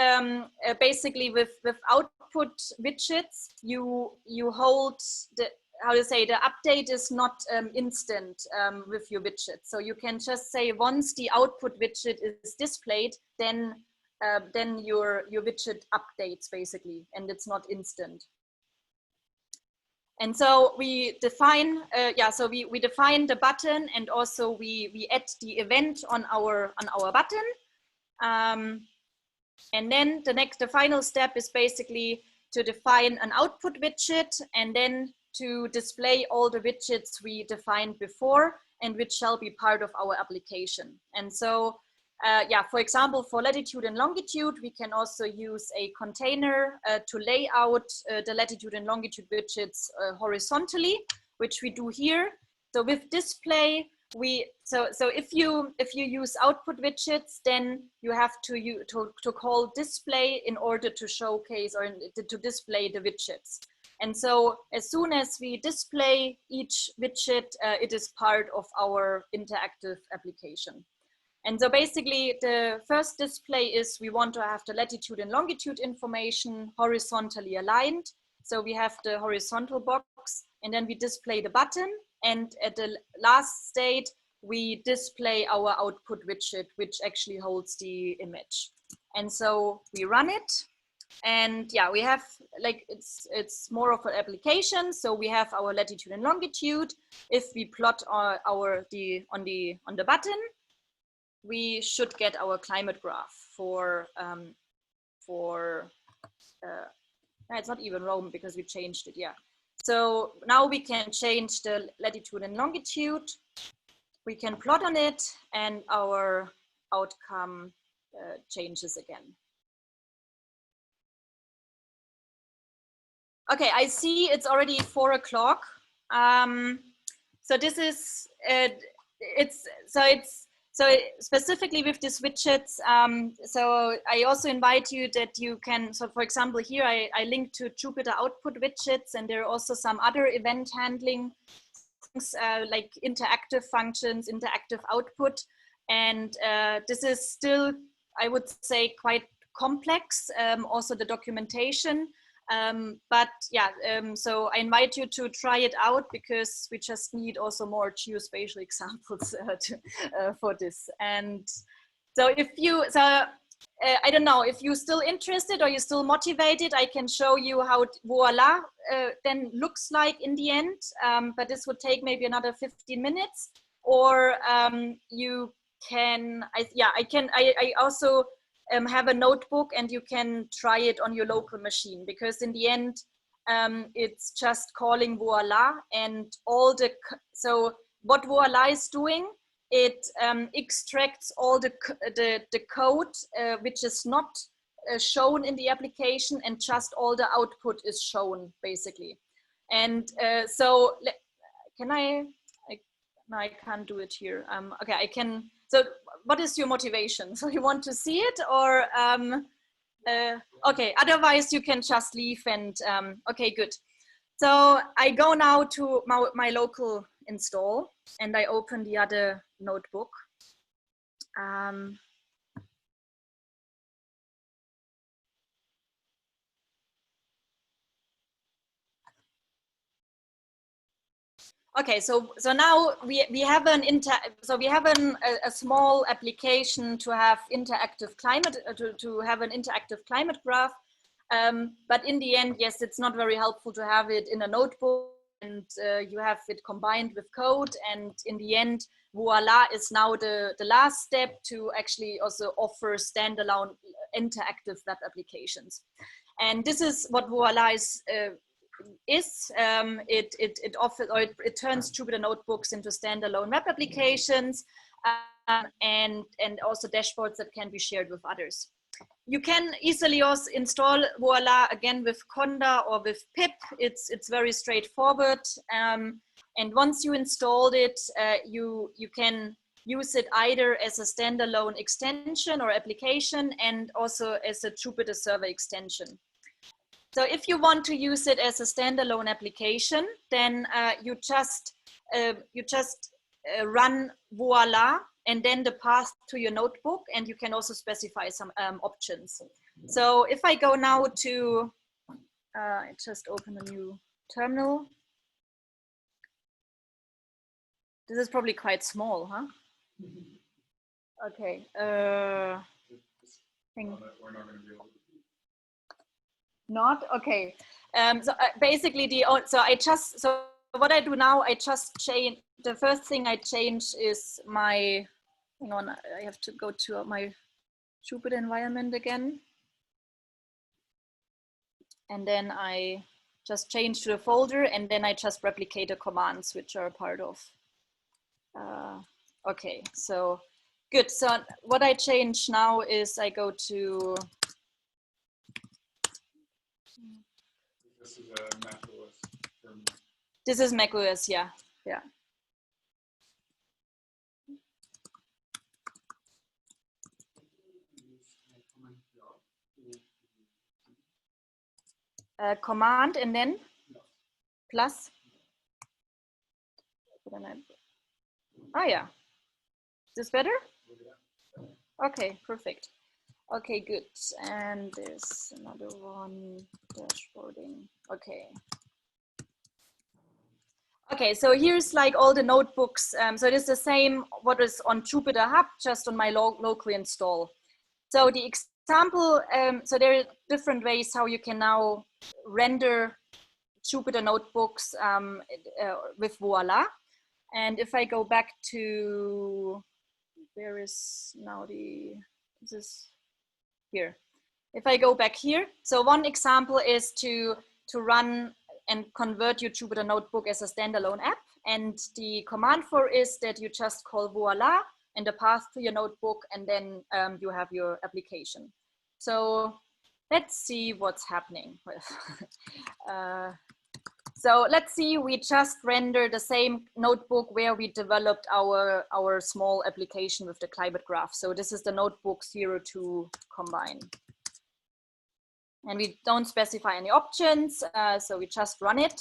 basically with output widgets, you hold the, how to say, the update is not instant with your widget. So you can just say once the output widget is displayed, then your widget updates basically, and it's not instant. And so we define, we define the button, and also we add the event on our button. And then the final step is basically to define an output widget, and then to display all the widgets we defined before and which shall be part of our application. And so, for example, for latitude and longitude, we can also use a container to lay out the latitude and longitude widgets horizontally, which we do here. So with display, so if you use output widgets, then you have to call display in order to showcase or to display the widgets. And so as soon as we display each widget, it is part of our interactive application. And so basically the first display is we want to have the latitude and longitude information horizontally aligned. So we have the horizontal box, and then we display the button. And at the last state, we display our output widget, which actually holds the image. And so we run it. And yeah, we have like, it's more of an application. So we have our latitude and longitude. If we plot on the button, we should get our climate graph for it's not even Rome because we changed it, yeah. So now we can change the latitude and longitude. We can plot on it and our outcome changes again. Okay, I see it's already 4 o'clock. So this is, so specifically with these widgets, so I also invite you that you can, so for example, here I linked to Jupyter output widgets, and there are also some other event handling things like interactive functions, interactive output. And this is still, I would say, quite complex, also the documentation. But yeah, so I invite you to try it out because we just need also more geospatial examples for this. And so if you, I don't know, if you're still interested or you're still motivated, I can show you how Voila then looks like in the end, but this would take maybe another 15 minutes. Or you can, I also have a notebook and you can try it on your local machine, because in the end, it's just calling Voila and all the, so what Voila is doing, it extracts all the code which is not shown in the application, and just all the output is shown basically. And so can no, I can't do it here. Okay, I can. So what is your motivation? So you want to see it, or okay, otherwise you can just leave and okay, good. So I go now to my local install and I open the other notebook. Okay, so now we have a small application to have interactive climate to have an interactive climate graph, but in the end, yes, it's not very helpful to have it in a notebook, and you have it combined with code, and in the end, Voila is now the last step to actually also offer standalone interactive web applications, and this is what Voila is. It offers, or it turns Jupyter notebooks into standalone web applications, and also dashboards that can be shared with others. You can easily also install Voila again with Conda or with pip. It's very straightforward, and once you installed it, you can use it either as a standalone extension or application, and also as a Jupyter server extension. So if you want to use it as a standalone application, then you just run Voila and then the path to your notebook, and you can also specify some options. So if I go now to, I just open a new terminal. This is probably quite small, huh? Okay. Not okay. So basically so what I do now, I just change, the first thing I change is my, hang on, I have to go to my Jupyter environment again. And then I just change to the folder, and then I just replicate the commands which are a part of. Okay, so good. So what I change now is I go to, this is macOS terminal. This is macOS, yeah, yeah. command and then plus. Oh yeah, is this better? Okay, perfect. Okay, good. And there's another one, dashboarding. Okay. Okay, so here's like all the notebooks. So it is the same what is on Jupyter Hub, just on my local install. So the example, so there are different ways how you can now render Jupyter notebooks with Voila. And if I go back to, where is now this is here. If I go back here, so one example is to run and convert your Jupyter notebook as a standalone app. And the command for is that you just call Voila and the path to your notebook, and then you have your application. So let's see what's happening. So let's see, we just rendered the same notebook where we developed our small application with the climate graph. So this is the notebook 02 combine. And we don't specify any options, so we just run it.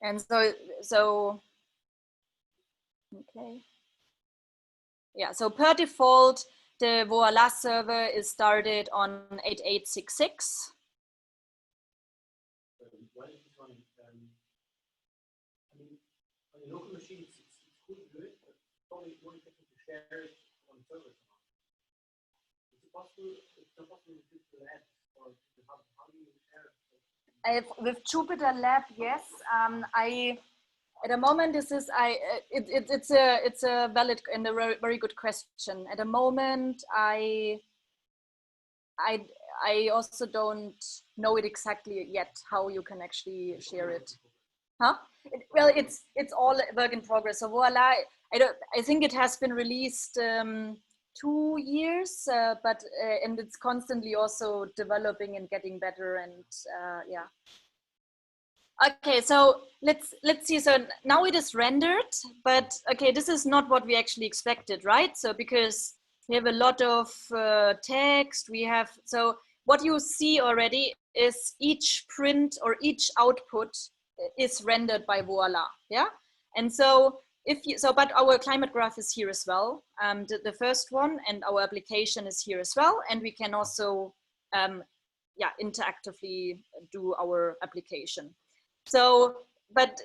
And so okay. Yeah, so per default, the Voila server is started on 8866. Why is this running? I mean, on your local machine, it's cool to do it, but probably more effective to share it on servers. Is it possible? It's not possible to do the app, or how do you share it? With Jupyter Lab, yes. At the moment, this is it's a valid and a very good question. At the moment, I also don't know it exactly yet how you can actually share it. Huh? Well, it's all work in progress. So Voila, I think it has been released 2 years, but and it's constantly also developing and getting better, and yeah. Okay, so let's see. So now it is rendered, but okay, this is not what we actually expected, right? So because we have a lot of text, we have, so what you see already is each print or each output is rendered by Voila, yeah? And so if you, so, but our climate graph is here as well, the first one, and our application is here as well, and we can also, yeah, interactively do our application. So, but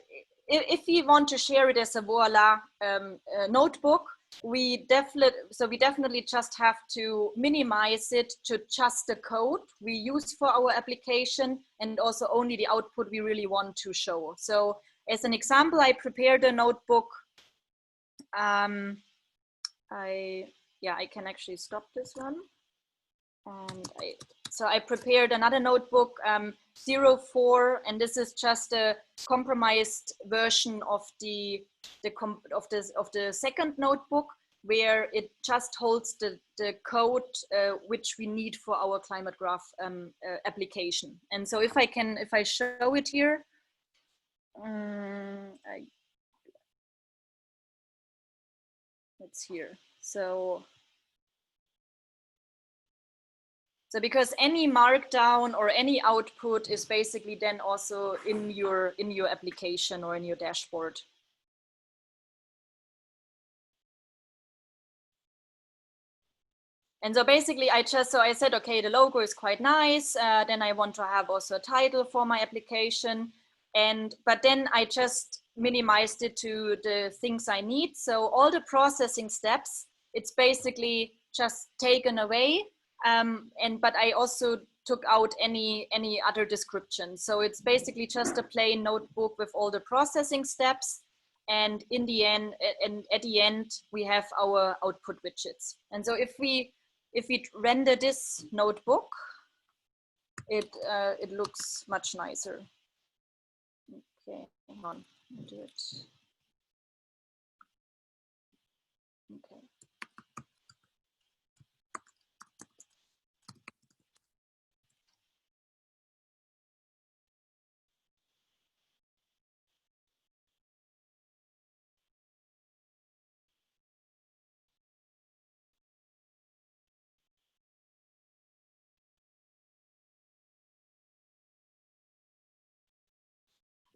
if we want to share it as a Voila notebook, we definitely just have to minimize it to just the code we use for our application, and also only the output we really want to show. So as an example, I prepared a notebook. I can actually stop this one. And so I prepared another notebook, 04, and this is just a compromised version of the second notebook, where it just holds the code which we need for our climate graph application. And so if I show it here, it's here. So because any markdown or any output is basically then also in your application or in your dashboard. And so basically I said, okay, the logo is quite nice. Then I want to have also a title for my application. But then I just minimized it to the things I need. So all the processing steps, it's basically just taken away. But I also took out any other description. So it's basically just a plain notebook with all the processing steps. And in the end, and at the end, we have our output widgets. And so if we render this notebook, it looks much nicer. Okay, hang on, I'll do it. Okay.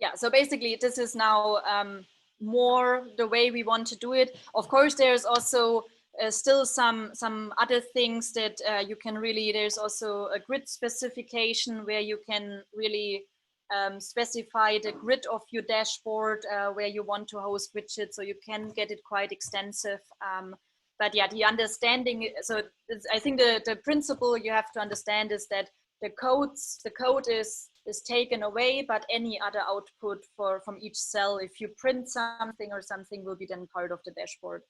yeah, so basically this is now more the way we want to do it. Of course, there's also still some other things that you can really, there's also a grid specification where you can really specify the grid of your dashboard where you want to host widgets, so you can get it quite extensive. But yeah, the understanding, so I think the principle you have to understand is that the code is taken away, but any other output from each cell, if you print something or something, will be then part of the dashboard.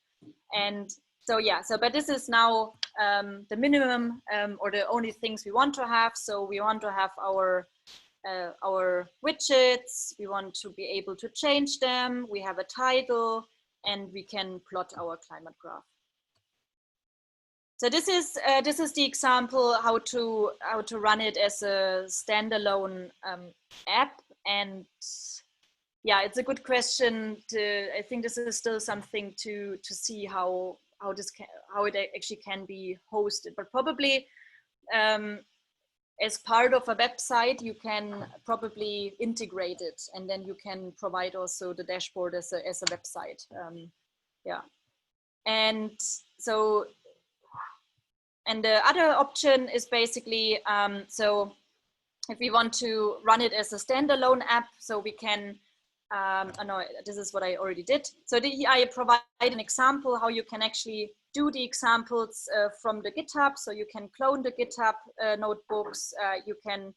And so yeah, so but this is now the minimum or the only things we want to have. So we want to have our widgets, we want to be able to change them, we have a title, and we can plot our climate graph. So this is the example how to run it as a standalone app. And yeah, it's a good question. I think this is still something to see how it actually can be hosted. But probably as part of a website, you can probably integrate it, and then you can provide also the dashboard as a website. Yeah, and so. And the other option is basically, so if we want to run it as a standalone app, so we can, oh no, this is what I already did. So I provide an example how you can actually do the examples from the GitHub. So you can clone the GitHub notebooks, you can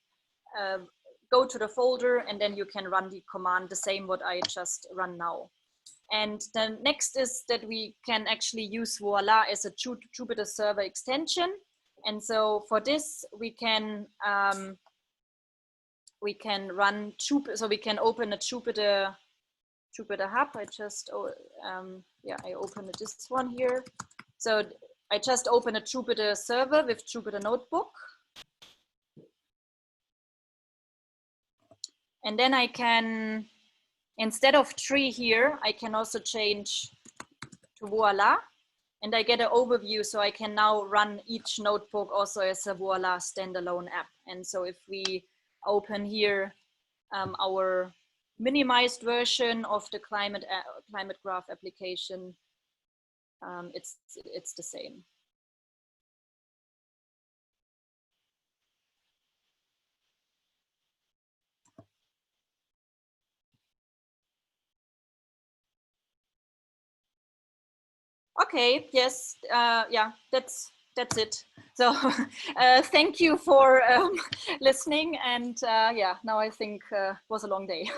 go to the folder, and then you can run the command, the same what I just run now. And the next is that we can actually use Voila as a Jupyter server extension. And so for this, we can run Jupyter, so we can open a Jupyter Hub. I just, yeah, I opened this one here. So I just open a Jupyter server with Jupyter Notebook. And then I can, instead of tree here, I can also change to Voila, and I get an overview. So I can now run each notebook also as a Voila standalone app. And so if we open here our minimized version of the climate graph application, it's the same. Okay, yes, yeah, that's it. So thank you for listening, and yeah, now I think it was a long day.